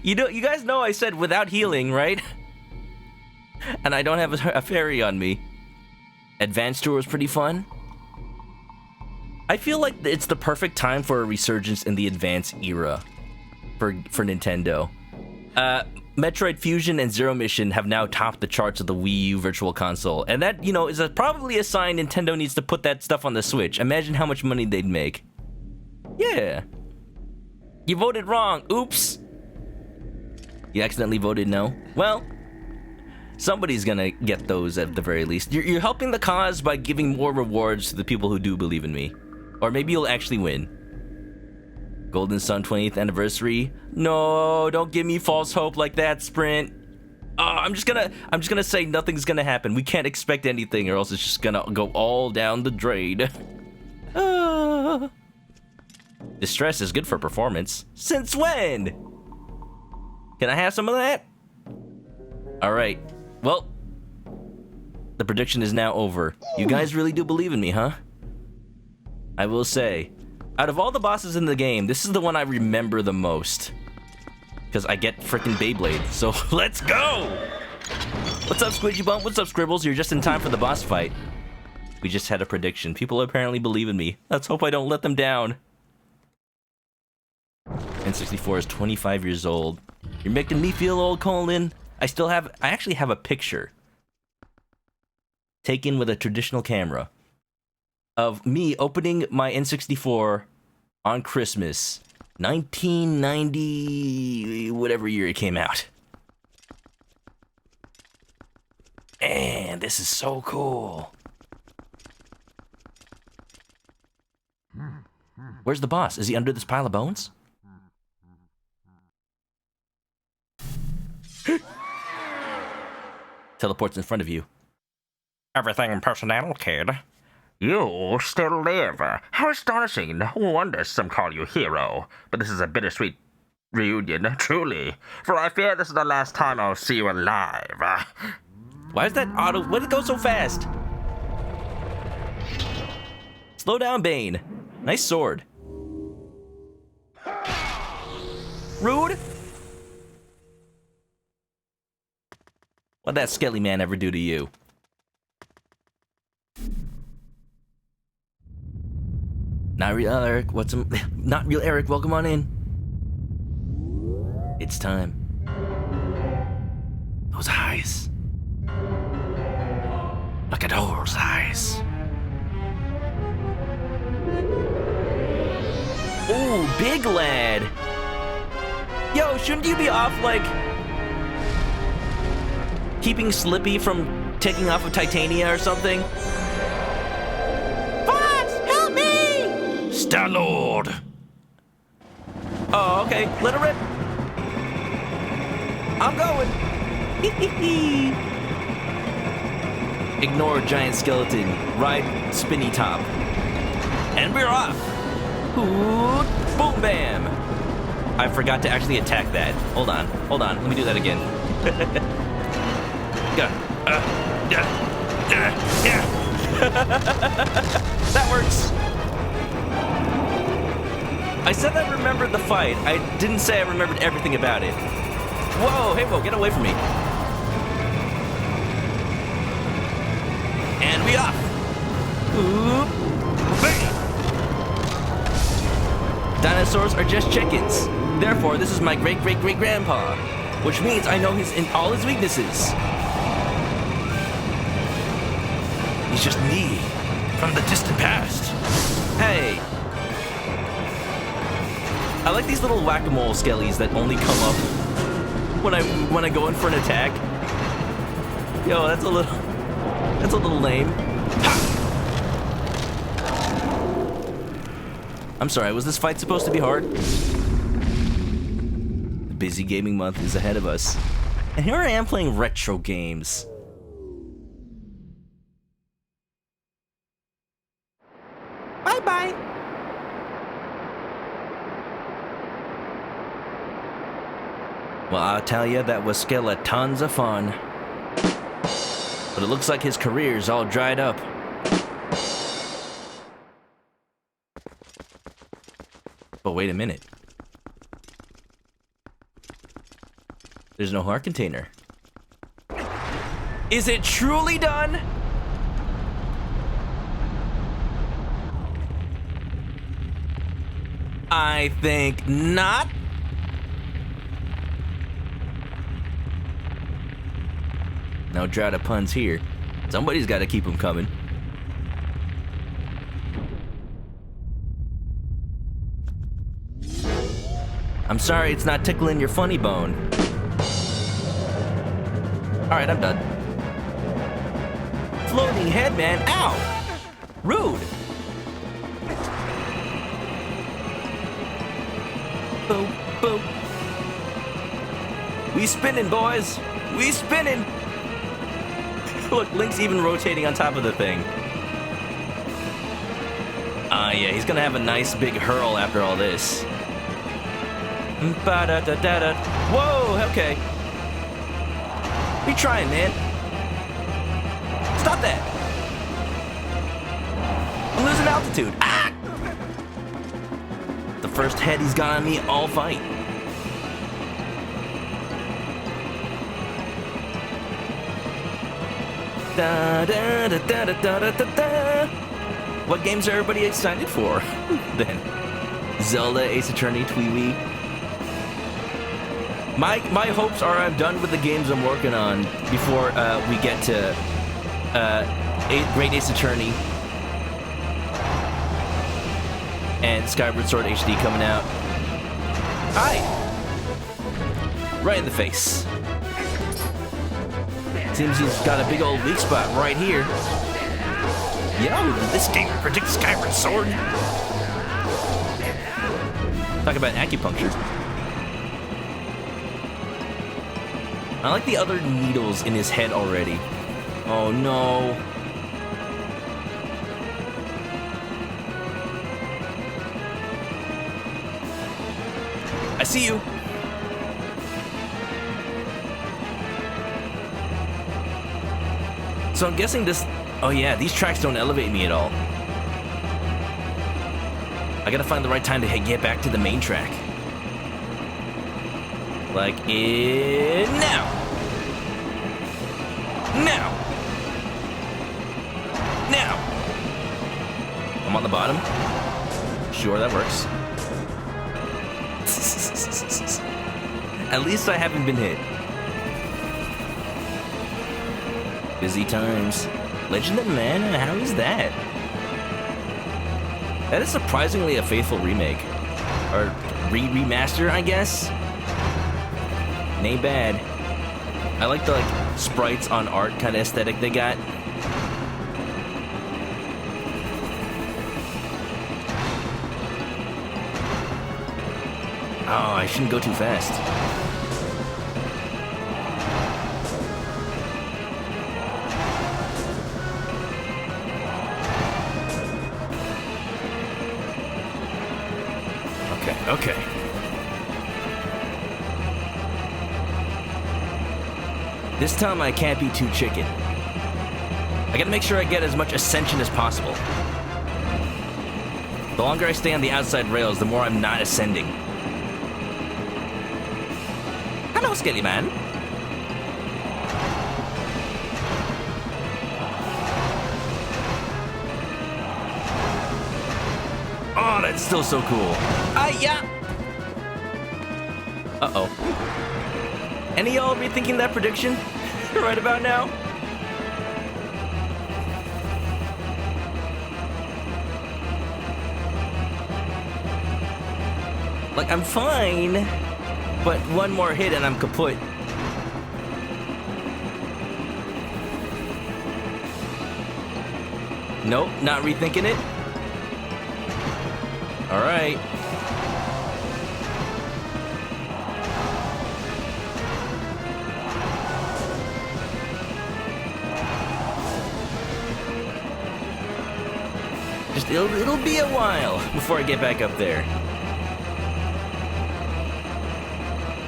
You guys know I said without healing, right? And I don't have a fairy on me. Advanced Tour was pretty fun. I feel like it's the perfect time for a resurgence in the Advance era for Nintendo. Metroid Fusion and Zero Mission have now topped the charts of the Wii U Virtual Console, and that, you know, is probably a sign Nintendo needs to put that stuff on the Switch. Imagine how much money they'd make. Yeah. You voted wrong. Oops. You accidentally voted no. Well, somebody's gonna get those at the very least. You're helping the cause by giving more rewards to the people who do believe in me. Or maybe you'll actually win. Golden Sun 20th anniversary. No, don't give me false hope like that, Sprint. I'm just gonna say nothing's gonna happen. We can't expect anything, or else it's just gonna go all down the drain. Distress is good for performance. Since when? Can I have some of that? All right. Well, the prediction is now over. You guys really do believe in me, huh? I will say, out of all the bosses in the game, this is the one I remember the most. Because I get frickin' Beyblade, so let's go! What's up, Squidgy Bump? What's up, Scribbles? You're just in time for the boss fight. We just had a prediction. People apparently believe in me. Let's hope I don't let them down. N64 is 25 years old. You're making me feel old, Colin. I actually have a picture taken with a traditional camera of me opening my N64 on Christmas, 1990, whatever year it came out. And this is so cool. Where's the boss? Is he under this pile of bones? Teleports in front of you. Everything personnel, kid. You still live. How astonishing. No wonder some call you hero. But this is a bittersweet reunion, truly. For I fear this is the last time I'll see you alive. Why is that auto... Why did it go so fast? Slow down, Bane. Nice sword. Rude. What'd that skelly man ever do to you? Not real Eric, not real Eric, welcome on in. It's time. Those eyes. Look at those eyes. Ooh, big lad. Yo, shouldn't you be off, like, keeping Slippy from taking off of Titania or something? Star-Lord! Oh, okay. Let her rip. I'm going. Ignore giant skeleton. Ride spinny top. And we're off. Ooh, boom bam. I forgot to actually attack that. Hold on. Let me do that again. That works. I said I remembered the fight. I didn't say I remembered everything about it. Whoa, hey, whoa, get away from me. And we off. Ooh. Bam. Dinosaurs are just chickens. Therefore, this is my great-great-great-grandpa, which means I know all his weaknesses. He's just me from the distant past. Hey. I like these little whack-a-mole skellies that only come up when I go in for an attack. Yo, that's a little lame. Ha! I'm sorry, was this fight supposed to be hard? The busy gaming month is ahead of us. And here I am playing retro games. Bye-bye. Well, I'll tell you, that was Skella tons of fun. But it looks like his career's all dried up. But wait a minute. There's no heart container. Is it truly done? I think not. No drought of puns here. Somebody's got to keep them coming. I'm sorry it's not tickling your funny bone. Alright, I'm done. Floating head, man. Ow! Rude! Boom, boom. We spinning, boys! We spinning! Look, Link's even rotating on top of the thing. Ah, yeah, he's gonna have a nice big hurl after all this. Ba-da-da-da-da. Whoa, okay. What are you trying, man? Stop that! I'm losing altitude. Ah! The first head he's got on me all fight. Da da da da da da da da. What games are everybody excited for? Then Zelda, Ace Attorney, Twee-Wee. My hopes are I'm done with the games I'm working on before we get to Great Ace Attorney and Skyward Sword HD coming out. Hi! Right in the face. Seems he's got a big old weak spot right here. Yo, this game predicts Skyward Sword. Talk about acupuncture. I like the other needles in his head already. Oh no. I see you. So I'm guessing this... Oh yeah, these tracks don't elevate me at all. I gotta find the right time to get back to the main track. Like now. Now. Now. I'm on the bottom. Sure, that works. At least I haven't been hit. Busy times. Legend of Mana, how is that? That is surprisingly a faithful remake. Or remaster, I guess? Ain't bad. I like the sprites on art kind of aesthetic they got. Oh, I shouldn't go too fast. Okay. This time I can't be too chicken. I gotta make sure I get as much ascension as possible. The longer I stay on the outside rails, the more I'm not ascending. Hello, Skelly Man. Oh, that's still so cool. Yeah. Uh-oh. Any of y'all rethinking that prediction right about now? Like, I'm fine, but one more hit and I'm kaput. Nope, not rethinking it. All right. Just it'll be a while before I get back up there.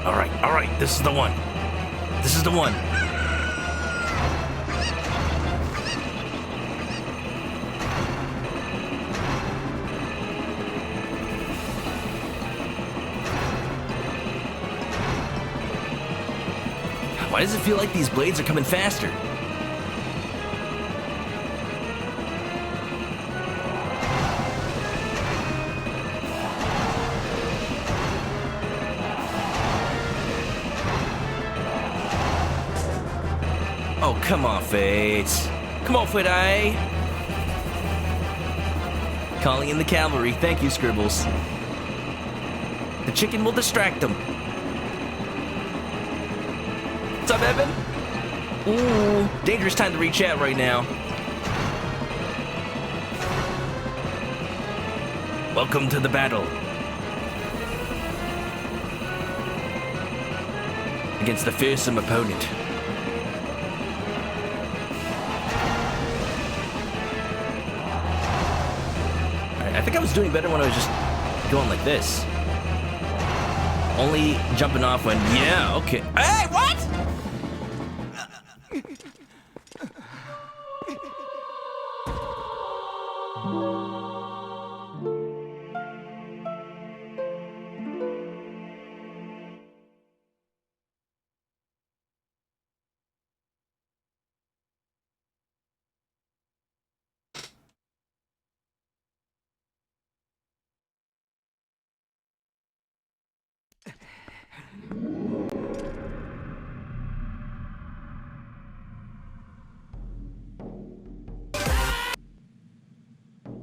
All right, this is the one. This is the one. Why does it feel like these blades are coming faster? Oh, come on, Fate. Come on, Fate. Calling in the cavalry. Thank you, Scribbles. The chicken will distract them. What's up, Evan? Ooh, dangerous time to reach out right now. Welcome to the battle. Against the fearsome opponent. Alright, I think I was doing better when I was just going like this. Only jumping off when, yeah, okay. Hey, what?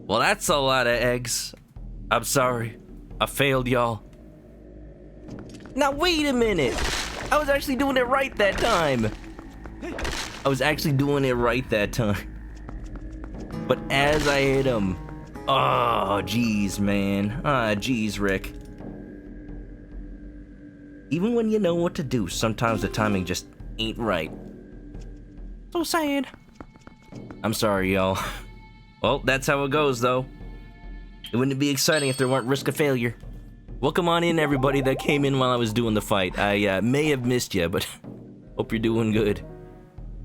Well, that's a lot of eggs. I'm sorry. I failed y'all. Now, wait a minute. I was actually doing it right that time. But as I hit him. Oh, jeez, man. Ah, jeez, Rick. Even when you know what to do, sometimes the timing just ain't right. So sad. I'm sorry, y'all. Well, that's how it goes, though. It wouldn't be exciting if there weren't risk of failure. Welcome on in, everybody that came in while I was doing the fight. I may have missed you, but hope you're doing good.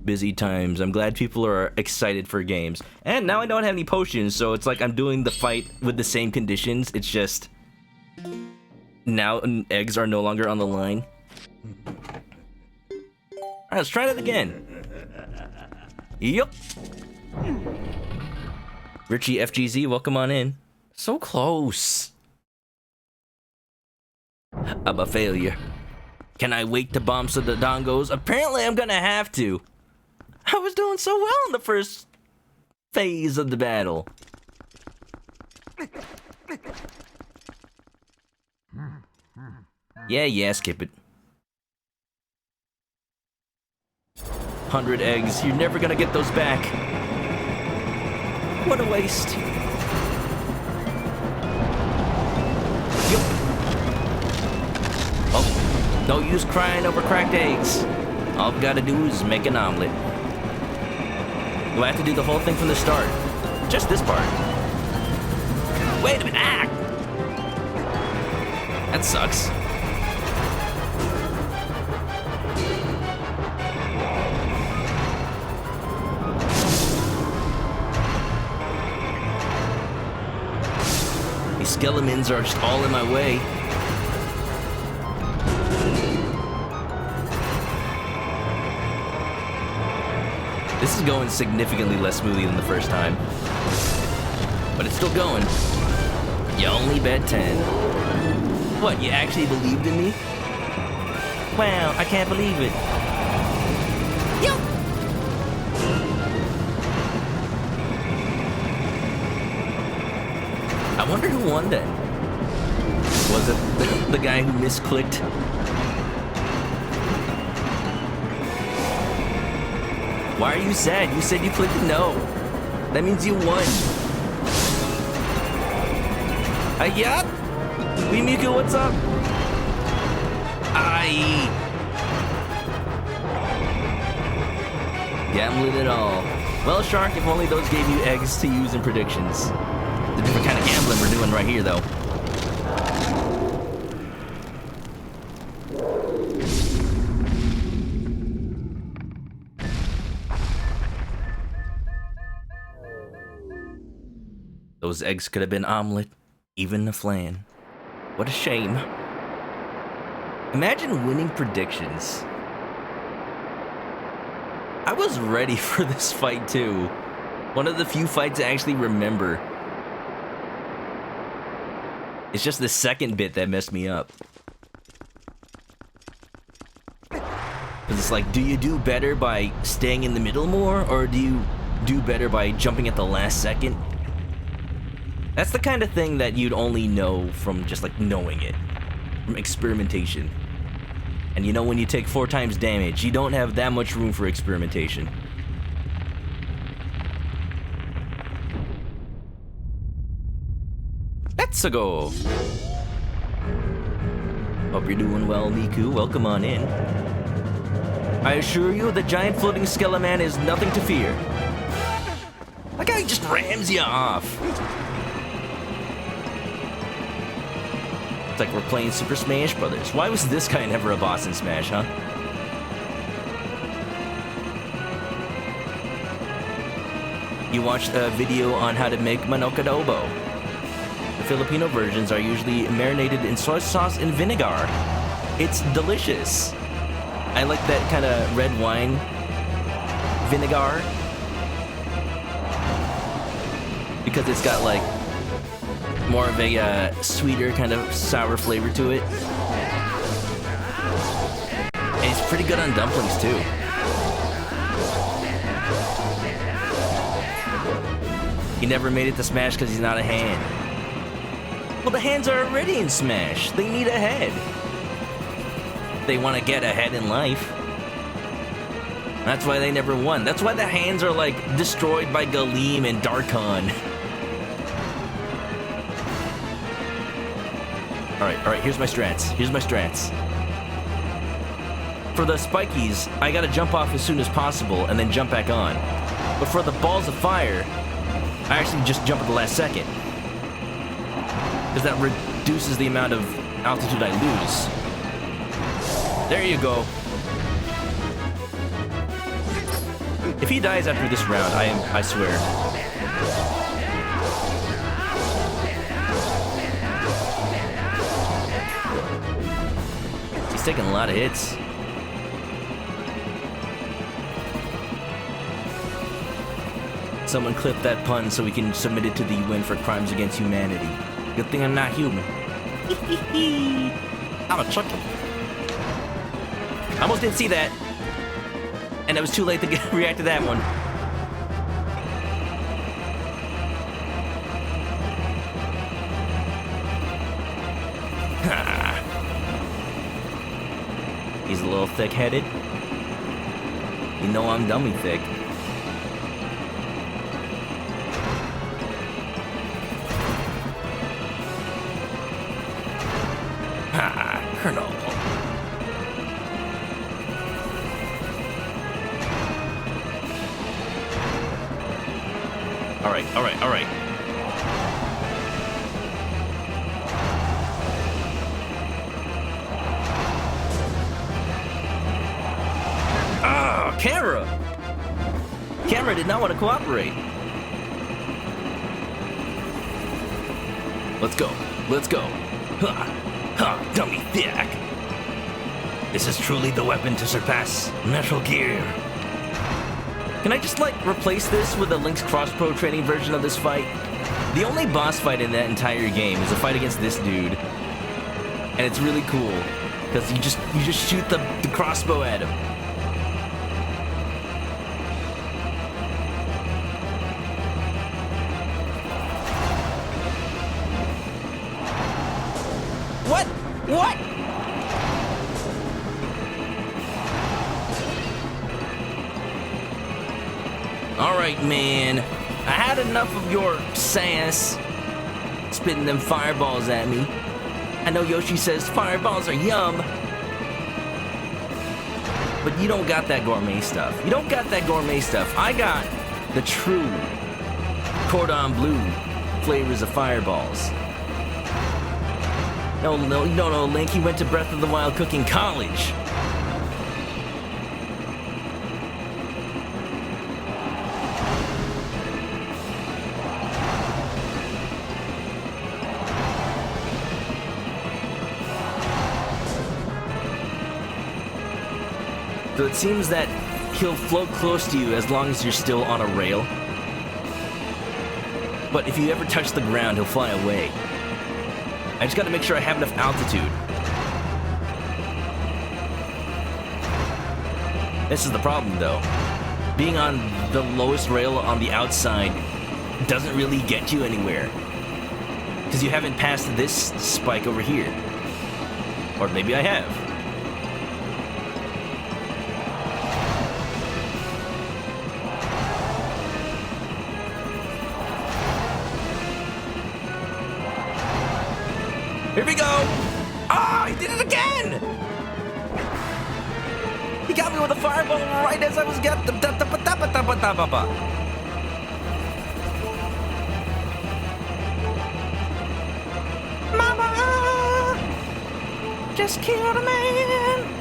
Busy times. I'm glad people are excited for games. And now I don't have any potions, so it's like I'm doing the fight with the same conditions. It's just... now eggs are no longer on the line. Alright, let's try that again. Yup. Richie FGZ, welcome on in. So close. I'm a failure. Can I wait to bomb so the dongos? Apparently I'm gonna have to. I was doing so well in the first phase of the battle. Yeah, skip it. 100 eggs, you're never gonna get those back. What a waste. Yup. Oh, no use crying over cracked eggs. All I've gotta do is make an omelet. Do I have to do the whole thing from the start? Just this part. Wait a minute, ah! That sucks. Skeletons are just all in my way. This is going significantly less smoothly than the first time. But it's still going. You only bet 10. What, you actually believed in me? Wow, I can't believe it. Yo! I wonder who won then. Was it the guy who misclicked? Why are you sad? You said you clicked no. That means you won. Yeah? Miku, what's up? Gambling it all. Well, Shark, if only those gave you eggs to use in predictions. The different kind of gambling we're doing right here, though. Those eggs could have been omelet, even a flan. What a shame. Imagine winning predictions. I was ready for this fight, too. One of the few fights I actually remember. It's just the second bit that messed me up. Because it's like, do you do better by staying in the middle more, or do you do better by jumping at the last second? That's the kind of thing that you'd only know from just like knowing it, from experimentation. And you know, when you take 4 times damage, you don't have that much room for experimentation. Let's go. Hope you're doing well, Miku. Welcome on in. I assure you, the giant floating Skeleman is nothing to fear. That guy just rams you off. It's like we're playing Super Smash Brothers. Why was this guy never a boss in Smash, huh? You watched a video on how to make ManokAdobo. The Filipino versions are usually marinated in soy sauce and vinegar. It's delicious. I like that kind of red wine vinegar because it's got like more of a sweeter kind of sour flavor to it. And it's pretty good on dumplings too. He never made it to Smash because he's not a hand. Well, the hands are already in Smash. They need a head. They want to get ahead in life. That's why they never won. That's why the hands are like destroyed by Galeem and Darkon. Alright, here's my strats. For the spikies, I gotta jump off as soon as possible and then jump back on. But for the balls of fire, I actually just jump at the last second. Because that reduces the amount of altitude I lose. There you go. If he dies after this round, I swear. He's taking a lot of hits. Someone clip that pun so we can submit it to the UN for crimes against humanity. Good thing I'm not human. I'm a chicken. I almost didn't see that. And it was too late to react to that one. He's a little thick-headed. You know I'm dummy thick. Colonel. All right. Ah, camera! Camera did not want to cooperate. Let's go. Ha, dummy thick. This is truly the weapon to surpass Metal Gear. Can I just, like, replace this with a Link's crossbow training version of this fight? The only boss fight in that entire game is a fight against this dude. And it's really cool, because you just shoot the crossbow at him. What? Alright, man. I had enough of your sass. Spitting them fireballs at me. I know Yoshi says fireballs are yum. But you don't got that gourmet stuff. I got the true cordon bleu flavors of fireballs. No, Link, he went to Breath of the Wild Cooking College. So it seems that he'll float close to you as long as you're still on a rail. But if you ever touch the ground, he'll fly away. I just gotta make sure I have enough altitude. This is the problem, though. Being on the lowest rail on the outside doesn't really get you anywhere. Because you haven't passed this spike over here. Or maybe I have. Here we go! Ah, he did it again! He got me with a fireball right as I was getting the Mama! Just killed a man!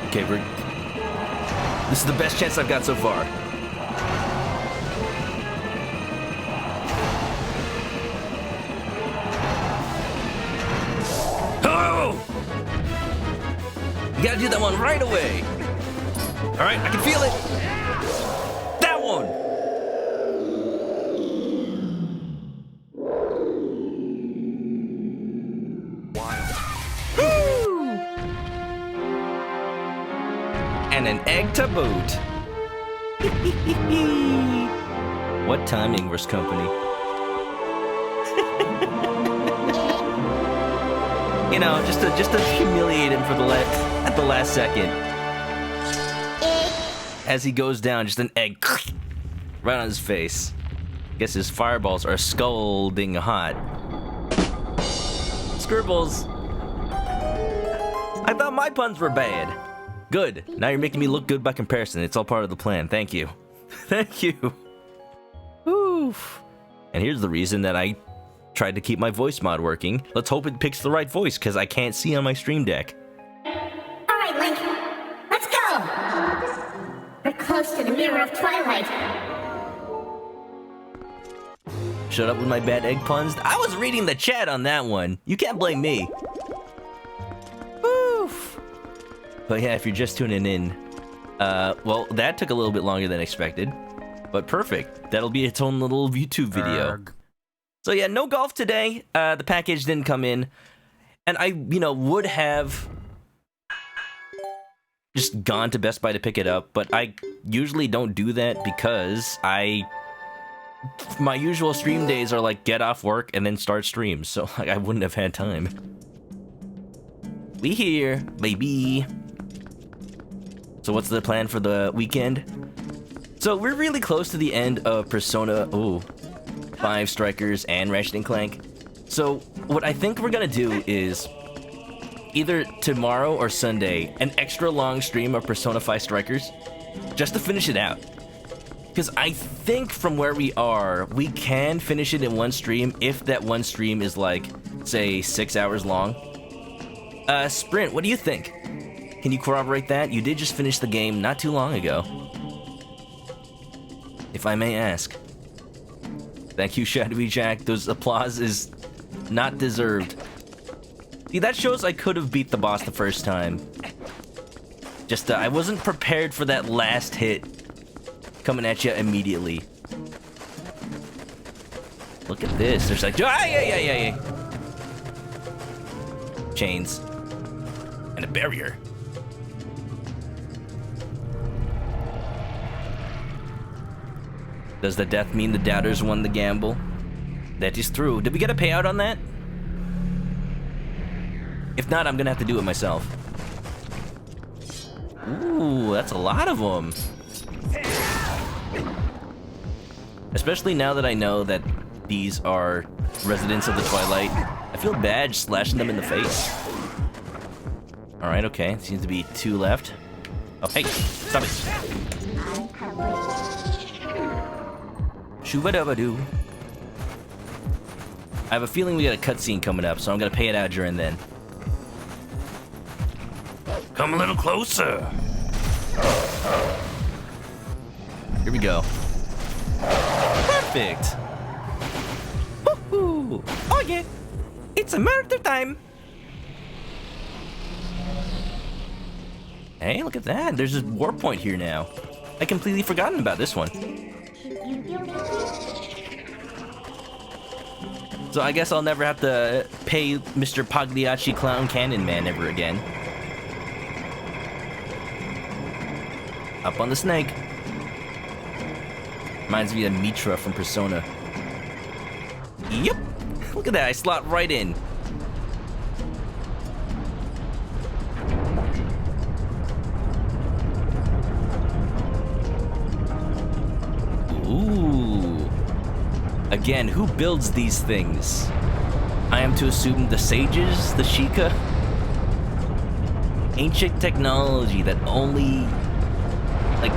Okay, this is the best chance I've got so far. Oh! You gotta do that one right away. All right, I can feel it. That one. Woo! And an egg to boot. What timing, Worst Company? You know, just to humiliate him for at the last second. As he goes down, just an egg right on his face. Guess his fireballs are scalding hot. Scribbles. I thought my puns were bad. Good. Now you're making me look good by comparison. It's all part of the plan. Thank you. Thank you. Oof. And here's the reason that I tried to keep my voice mod working. Let's hope it picks the right voice, because I can't see on my stream deck. Alright, Link. Let's go! We're close to the mirror of Twilight. Shut up with my bad egg puns. I was reading the chat on that one. You can't blame me. Oof. But yeah, if you're just tuning in, well, that took a little bit longer than expected. But perfect. That'll be its own little YouTube video. So yeah, no golf today. The package didn't come in. And I, would have just gone to Best Buy to pick it up, but I usually don't do that because my usual stream days are like get off work and then start streams, so I wouldn't have had time. We here, baby. So what's the plan for the weekend? So we're really close to the end of Persona 5 Strikers and Ratchet & Clank. So what I think we're gonna do is either tomorrow or Sunday, an extra long stream of Persona 5 Strikers, just to finish it out. Because I think from where we are, we can finish it in one stream if that one stream is like, say, 6 hours long. Sprint, what do you think? Can you corroborate that? You did just finish the game not too long ago. If I may ask. Thank you, Shadowy Jack. Those applause is not deserved. See, that shows I could have beat the boss the first time. Just, I wasn't prepared for that last hit coming at you immediately. Look at this. There's like, yeah. Chains. And a barrier. Does the death mean the doubters won the gamble? That is true. Did we get a payout on that? If not, I'm gonna have to do it myself. Ooh, that's a lot of them. Especially now that I know that these are residents of the Twilight. I feel bad slashing them in the face. Alright, okay. Seems to be 2 left. Oh, hey! Stop it! Shoo-ba-dub-ba-doo. I have a feeling we got a cutscene coming up, so I'm gonna pay it out during then. Come a little closer. Here we go. Perfect! Woohoo! Oh yeah! It's a murder time! Hey, look at that! There's a war point here now. I completely forgotten about this one. So I guess I'll never have to pay Mr. Pagliacci Clown Cannon Man ever again. Up on the snake. Reminds me of Mitra from Persona. Yep. Look at that, I slot right in. Ooh. Again, who builds these things? I am to assume the sages, the Sheikah? Ancient technology that only... like...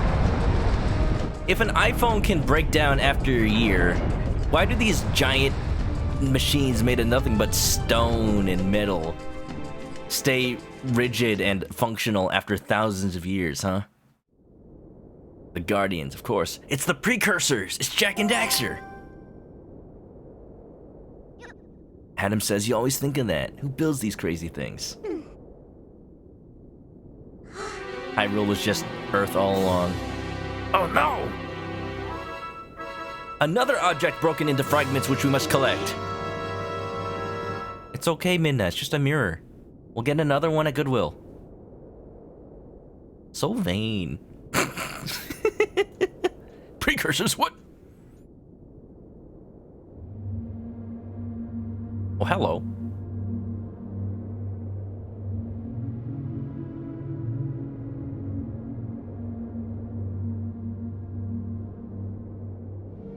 if an iPhone can break down after a year, why do these giant machines made of nothing but stone and metal stay rigid and functional after thousands of years, huh? The Guardians, of course. It's the precursors! It's Jak and Daxter! Adam says you always think of that. Who builds these crazy things? Hyrule was just Earth all along. Oh no! Another object broken into fragments which we must collect. It's okay, Midna, it's just a mirror. We'll get another one at Goodwill. So vain. Precursors, what? Oh, hello.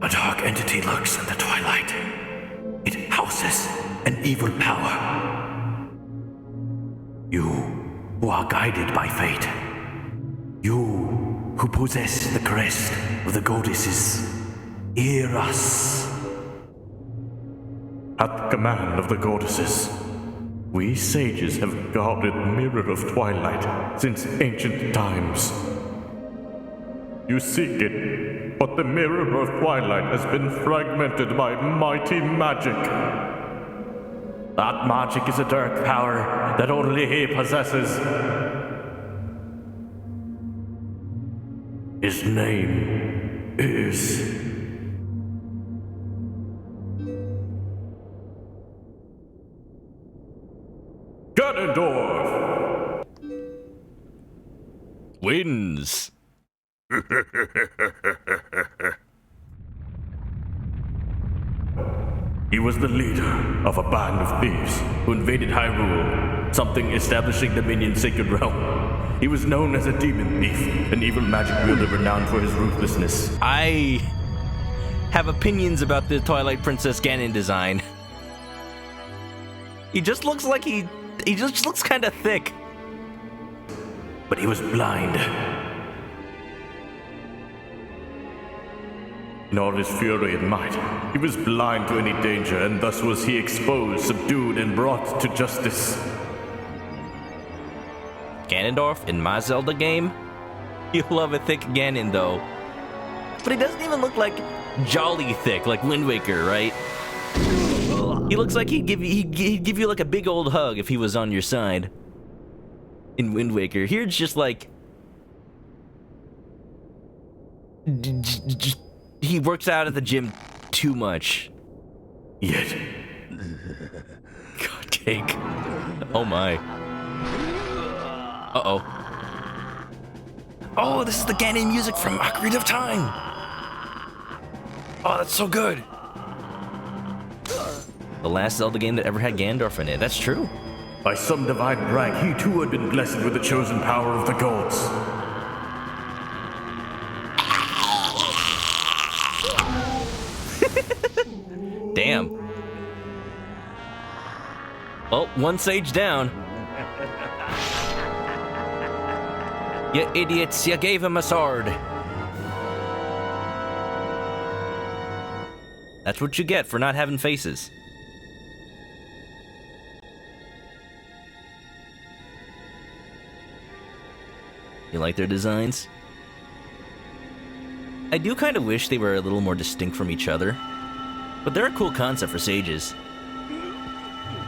A dark entity lurks in the Twilight. It houses an evil power. You who are guided by fate. You who possess the crest of the goddesses. Hear us. At the command of the goddesses, we sages have guarded the Mirror of Twilight since ancient times. You seek it, but the Mirror of Twilight has been fragmented by mighty magic. That magic is a dark power that only he possesses. His name is... Ganondorf! Wins. He was the leader of a band of thieves who invaded Hyrule, something establishing Dominion's sacred realm. He was known as a demon thief, an evil magic wielder renowned for his ruthlessness. I have opinions about the Twilight Princess Ganon design. He just looks like he just looks kind of thick. But he was blind. In all his fury and might, he was blind to any danger, and thus was he exposed, subdued, and brought to justice. Ganondorf in my Zelda game? You love a thick Ganon, though. But he doesn't even look like jolly thick, like Wind Waker, right? He looks like he'd give you like a big old hug if he was on your side. In Wind Waker. Here it's just like... he works out at the gym too much. Yet... God, cake. Oh my. Uh-oh. Oh, this is the Ganon music from Ocarina of Time! Oh, that's so good! The last Zelda game that ever had Ganondorf in it. That's true. By some divine right, he too had been blessed with the chosen power of the gods. Damn. Oh, one sage down. You idiots, you gave him a sword. That's what you get for not having faces. You like their designs? I do kind of wish they were a little more distinct from each other. But they're a cool concept for sages.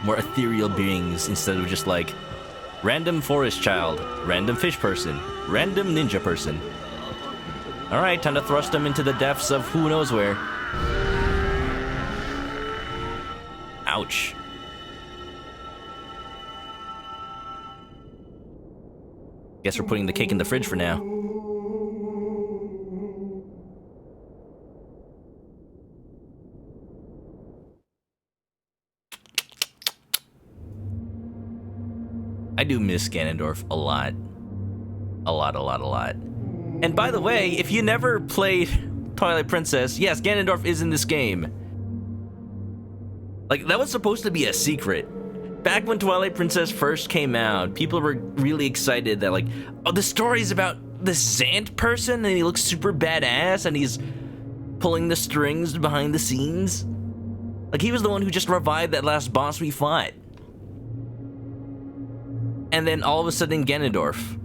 More ethereal beings instead of just like random forest child, random fish person, random ninja person. Alright, time to thrust them into the depths of who knows where. Ouch. Guess we're putting the cake in the fridge for now. I do miss Ganondorf a lot. A lot. And by the way, if you never played Twilight Princess, yes, Ganondorf is in this game. Like, that was supposed to be a secret. Back when Twilight Princess first came out, people were really excited that, like, oh, the story's about this Zant person, and he looks super badass, and he's pulling the strings behind the scenes. Like, he was the one who just revived that last boss we fought. And then all of a sudden Ganondorf.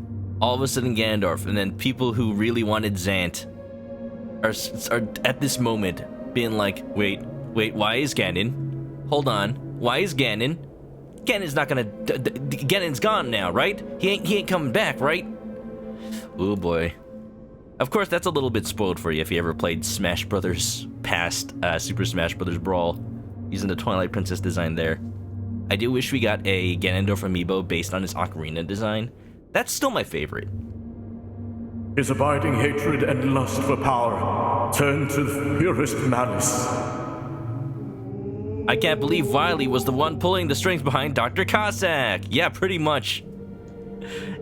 And then people who really wanted Zant are at this moment being like, wait, why is Ganon? Hold on, why is Ganon? Ganon's not gonna... Ganon's gone now, right? He ain't coming back, right? Oh boy. Of course, that's a little bit spoiled for you if you ever played Smash Brothers past Super Smash Brothers Brawl, using the Twilight Princess design there. I do wish we got a Ganondorf amiibo based on his Ocarina design. That's still my favorite. His abiding hatred and lust for power turned to the purest malice. I can't believe Wily was the one pulling the strings behind Dr. Cossack. Yeah, pretty much.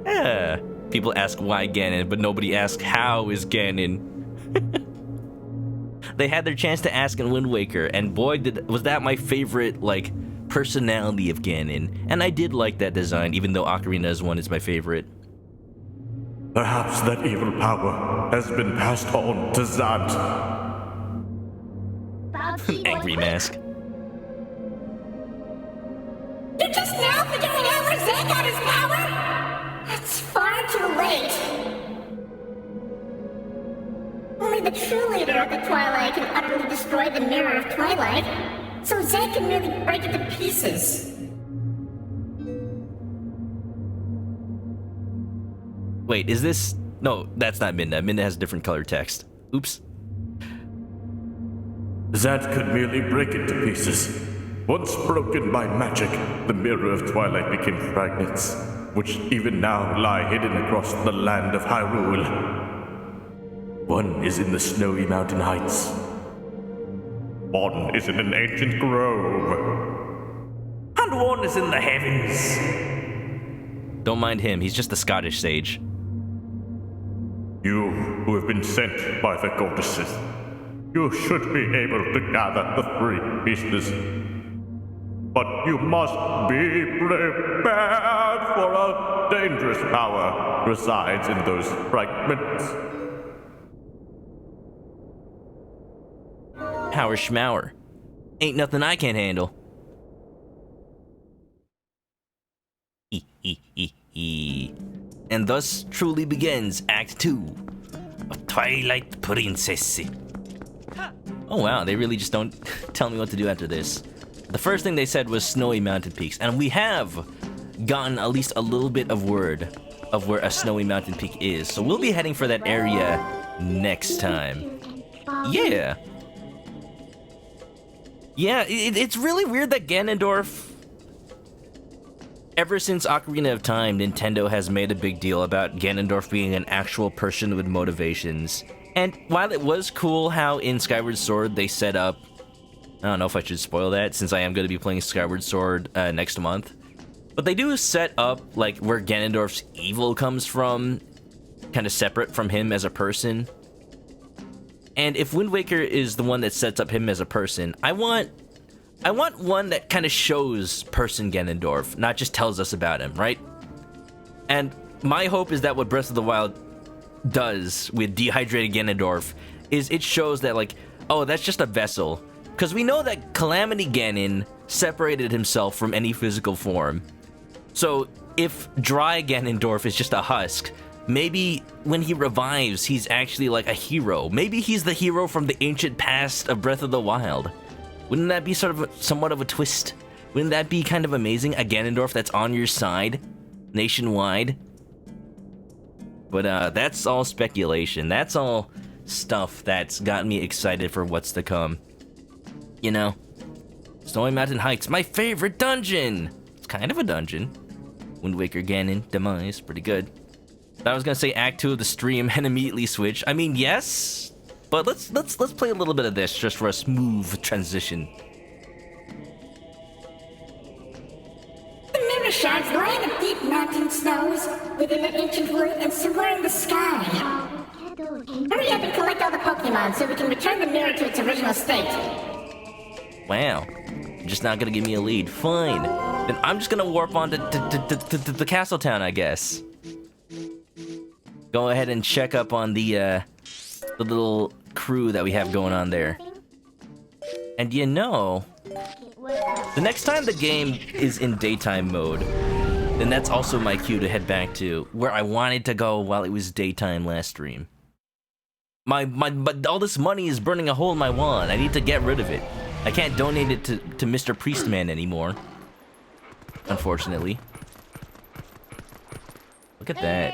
Yeah. People ask why Ganon, but nobody asks how is Ganon. They had their chance to ask in Wind Waker, and boy, was that my favorite, like, personality of Ganon. And I did like that design, even though Ocarina's one is my favorite. Perhaps that evil power has been passed on to Zant. Angry mask. You're just now figuring out where Zant got his power? It's far too late. Only the true leader of the Twilight can utterly destroy the Mirror of Twilight, so Zant can merely break it to pieces. Wait, is this... No, that's not Midna. Midna has different color text. Oops. Zant could merely break it to pieces. Once broken by magic, the Mirror of Twilight became fragments, which even now lie hidden across the land of Hyrule. One is in the snowy mountain heights. One is in an ancient grove. And one is in the heavens. Don't mind him, he's just a Scottish sage. You who have been sent by the goddesses, you should be able to gather the 3 pieces. But you must be prepared, for a dangerous power resides in those fragments. Power schmower. Ain't nothing I can't handle. And thus truly begins Act 2 of Twilight Princess. Oh wow, they really just don't tell me what to do after this. The first thing they said was snowy mountain peaks, and we have gotten at least a little bit of word of where a snowy mountain peak is, so we'll be heading for that area next time. Yeah. Yeah, it's really weird that Ganondorf... Ever since Ocarina of Time, Nintendo has made a big deal about Ganondorf being an actual person with motivations. And while it was cool how in Skyward Sword they set up... I don't know if I should spoil that, since I am going to be playing Skyward Sword next month. But they do set up, like, where Ganondorf's evil comes from, kind of separate from him as a person. And if Wind Waker is the one that sets up him as a person, I want one that kind of shows person Ganondorf, not just tells us about him, right? And my hope is that what Breath of the Wild does with dehydrated Ganondorf is it shows that, like, oh, that's just a vessel. Because we know that Calamity Ganon separated himself from any physical form. So if dry Ganondorf is just a husk, maybe when he revives, he's actually like a hero. Maybe he's the hero from the ancient past of Breath of the Wild. Wouldn't that be somewhat of a twist? Wouldn't that be kind of amazing? A Ganondorf that's on your side, nationwide. But that's all speculation. That's all stuff that's gotten me excited for what's to come. You know? Snowy Mountain Heights, my favorite dungeon. It's kind of a dungeon. Wind Waker, Ganon, Demise, pretty good. I was gonna say Act 2 of the stream and immediately switch. I mean, yes, but let's play a little bit of this just for a smooth transition. The mirror shards lie in the deep mountain snows, within an ancient wood, and somewhere in the sky. Hurry up and collect all the Pokemon so we can return the mirror to its original state. Wow, you're just not gonna give me a lead. Fine, then I'm just gonna warp on to the Castle Town, I guess. Go ahead and check up on the little crew that we have going on there. And you know, the next time the game is in daytime mode, then that's also my cue to head back to where I wanted to go while it was daytime last stream. But all this money is burning a hole in my wallet. I need to get rid of it. I can't donate it to Mr. Priestman anymore, unfortunately. Look at that.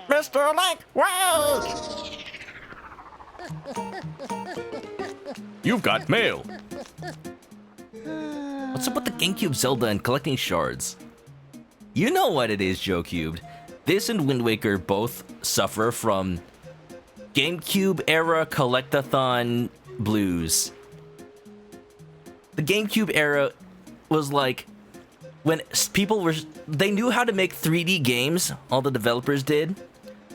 Mr. Link, wait! You've got mail. What's up with the GameCube Zelda and collecting shards? You know what it is, Joe Cubed. This and Wind Waker both suffer from GameCube era collectathon blues. The GameCube era was like when people they knew how to make 3D games, all the developers did,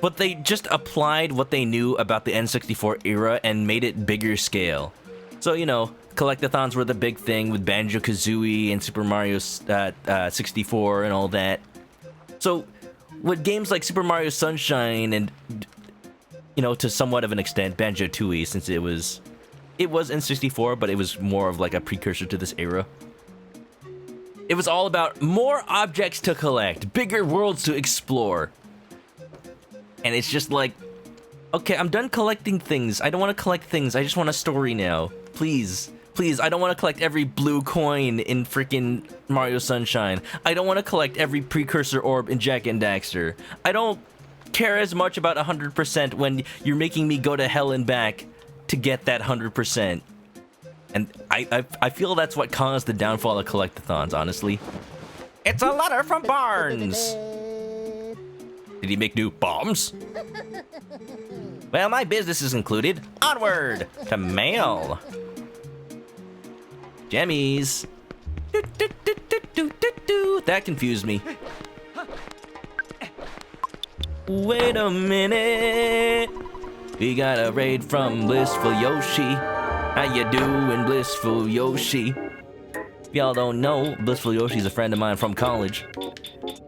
but they just applied what they knew about the N64 era and made it bigger scale. So, you know, collectathons were the big thing with Banjo-Kazooie and Super Mario 64 and all that. So, with games like Super Mario Sunshine and, you know, to somewhat of an extent, Banjo-Tooie, since it was N64, but it was more of like a precursor to this era. It was all about more objects to collect, bigger worlds to explore. And it's just like, okay, I'm done collecting things. I don't want to collect things. I just want a story now. Please, please, I don't want to collect every blue coin in freaking Mario Sunshine. I don't want to collect every precursor orb in Jak and Daxter. I don't care as much about 100% when you're making me go to hell and back to get that 100%. And I feel that's what caused the downfall of collectathons, honestly. It's a letter from Barnes! Did he make new bombs? Well, my business is included. Onward to mail. Jammies. That confused me. Wait a minute. We got a raid from Blissful Yoshi. How you doing, Blissful Yoshi? If y'all don't know, Blissful Yoshi's a friend of mine from college.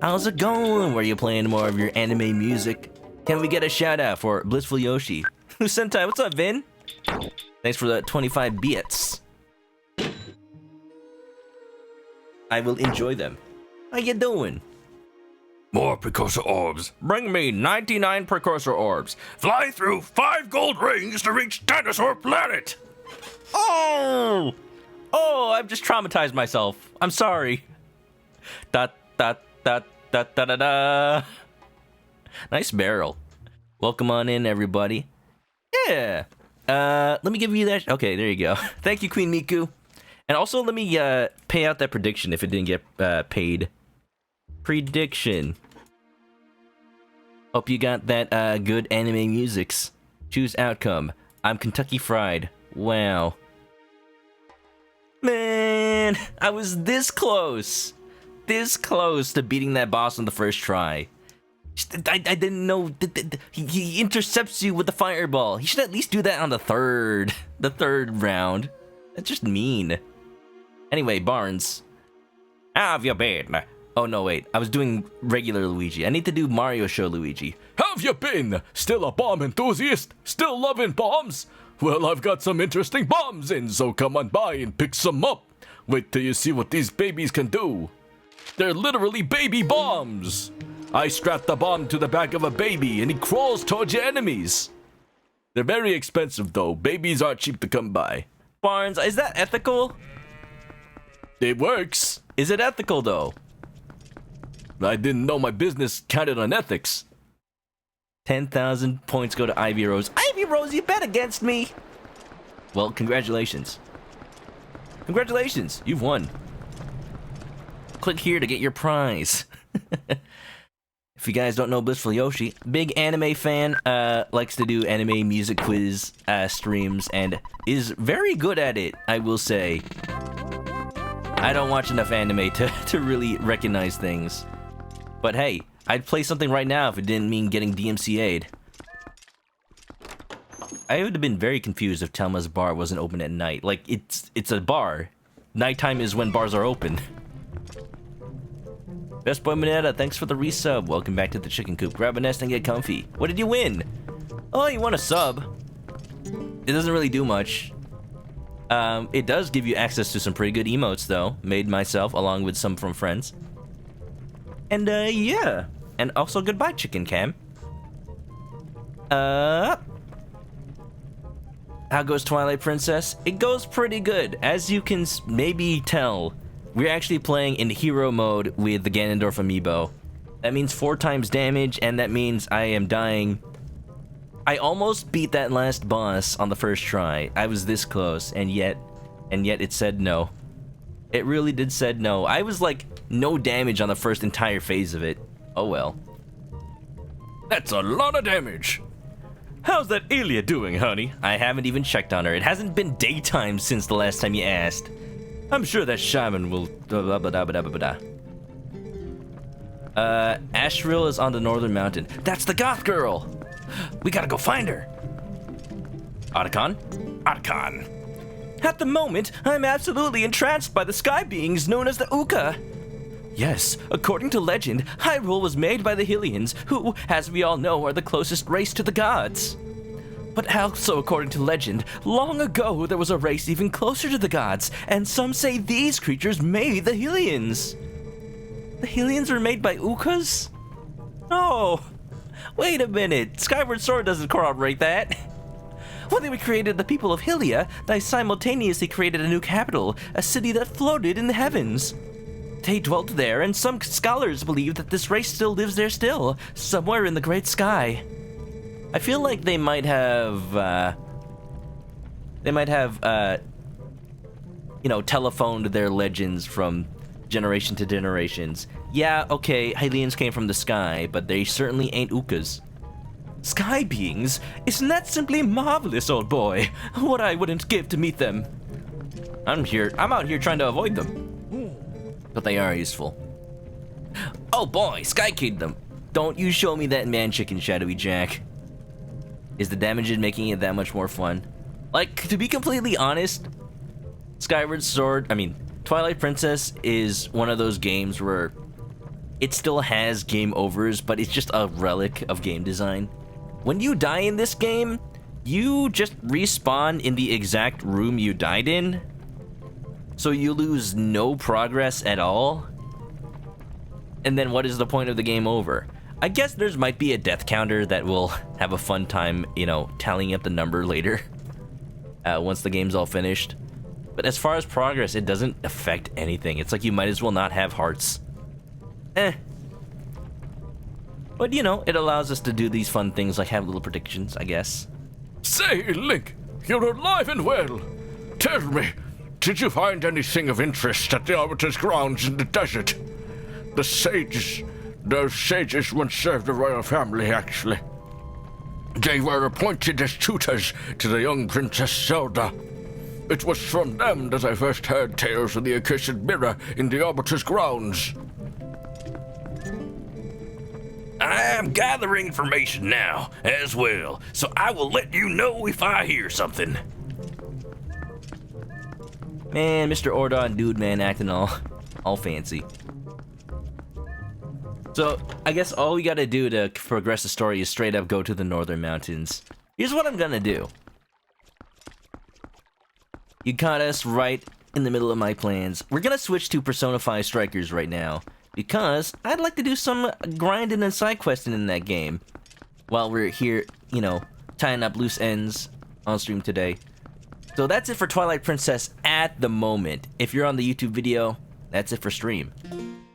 How's it going? Where you playing more of your anime music? Can we get a shout out for Blissful Yoshi? Sentai, what's up, Vin? Thanks for the 25 bits. I will enjoy them. How you doing? More precursor orbs. Bring me 99 precursor orbs. Fly through 5 gold rings to reach Dinosaur Planet. Oh! Oh, I've just traumatized myself. I'm sorry. Da da da da da da da. Nice barrel. Welcome on in, everybody. Yeah. Let me give you that. Okay, there you go. Thank you, Queen Miku. And also, let me pay out that prediction if it didn't get paid. Prediction. Hope you got that good anime musics. Choose outcome. I'm Kentucky Fried. Wow. Man, I was this close to beating that boss on the first try. I didn't know he intercepts you with the fireball. He should at least do that on the third round. That's just mean. Anyway, Barnes, how have you been? Oh no, wait, I was doing regular Luigi. I need to do Mario Show Luigi. Have you been? Still a bomb enthusiast? Still loving bombs? Well, I've got some interesting bombs in, so come on by and pick some up. Wait till you see what these babies can do. They're literally baby bombs. I strap the bomb to the back of a baby and he crawls towards your enemies. They're very expensive though. Babies aren't cheap to come by. Barnes, is that ethical? It works. Is it ethical though? I didn't know my business counted on ethics. 10,000 points go to Ivy Rose. Ivy Rose, you bet against me! Well, congratulations. Congratulations, you've won. Click here to get your prize. If you guys don't know Blissful Yoshi, big anime fan, likes to do anime music quiz streams, and is very good at it, I will say. I don't watch enough anime to really recognize things. But hey, I'd play something right now if it didn't mean getting DMCA'd. I would have been very confused if Telma's bar wasn't open at night. Like, it's a bar. Nighttime is when bars are open. Best Boy Minetta, thanks for the resub. Welcome back to the chicken coop. Grab a nest and get comfy. What did you win? Oh, you won a sub. It doesn't really do much. It does give you access to some pretty good emotes, though. Made myself, along with some from friends. And, yeah. And also, goodbye, Chicken Cam. How goes Twilight Princess? It goes pretty good. As you can maybe tell, we're actually playing in hero mode with the Ganondorf amiibo. That means 4 times damage, and that means I am dying. I almost beat that last boss on the first try. I was this close, and yet it said no. It really did said no. I was like, no damage on the first entire phase of it. Oh well. That's a lot of damage. How's that Ilia doing, honey? I haven't even checked on her. It hasn't been daytime since the last time you asked. I'm sure that shaman will... Ashril is on the northern mountain. That's the goth girl! We gotta go find her! Otacon? Otacon! At the moment, I'm absolutely entranced by the sky beings known as the Uka. Yes, according to legend, Hyrule was made by the Hylians, who, as we all know, are the closest race to the gods. But also according to legend, long ago there was a race even closer to the gods, and some say these creatures made the Hylians. The Hylians were made by Ukas? Oh, wait a minute, Skyward Sword doesn't corroborate that. When they created the people of Hylia, they simultaneously created a new capital, a city that floated in the heavens. They dwelt there, and some scholars believe that this race still lives there still, somewhere in the great sky. I feel like they might have, you know, telephoned their legends from generation to generations. Yeah, okay, Hylians came from the sky, but they certainly ain't Ukas. Sky beings? Isn't that simply marvelous, old boy? What I wouldn't give to meet them. I'm out here trying to avoid them. But they are useful. Oh boy, Sky Kingdom. Don't you show me that man chicken, Shadowy Jack. Is the damage making it that much more fun? Like, to be completely honest, Twilight Princess is one of those games where it still has game overs, but it's just a relic of game design. When you die in this game, you just respawn in the exact room you died in, so you lose no progress at all. And then what is the point of the game over? I guess there might be a death counter that will have a fun time, you know, tallying up the number later, once the game's all finished. But as far as progress, it doesn't affect anything. It's like you might as well not have hearts. But, you know, it allows us to do these fun things like have little predictions, I guess. Say, Link, you're alive and well. Tell me, did you find anything of interest at the Arbiter's grounds in the desert? Those sages once served the royal family, actually. They were appointed as tutors to the young Princess Zelda. It was from them that I first heard tales of the accursed mirror in the Arbiter's grounds. I am gathering information now, as well, so I will let you know if I hear something. Man, Mr. Ordon, dude, man, acting all fancy. So, I guess all we gotta do to progress the story is straight up go to the Northern Mountains. Here's what I'm gonna do. You caught us right in the middle of my plans. We're gonna switch to Persona 5 Strikers right now, because I'd like to do some grinding and side questing in that game. While we're here, you know, tying up loose ends on stream today. So that's it for Twilight Princess at the moment. If you're on the YouTube video, that's it for stream.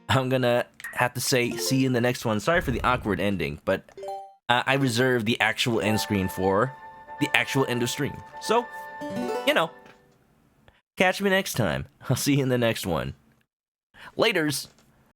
I'm gonna have to say see you in the next one. Sorry for the awkward ending, but I reserve the actual end screen for the actual end of stream. So, you know, Catch me next time. I'll see you in the next one. Laters!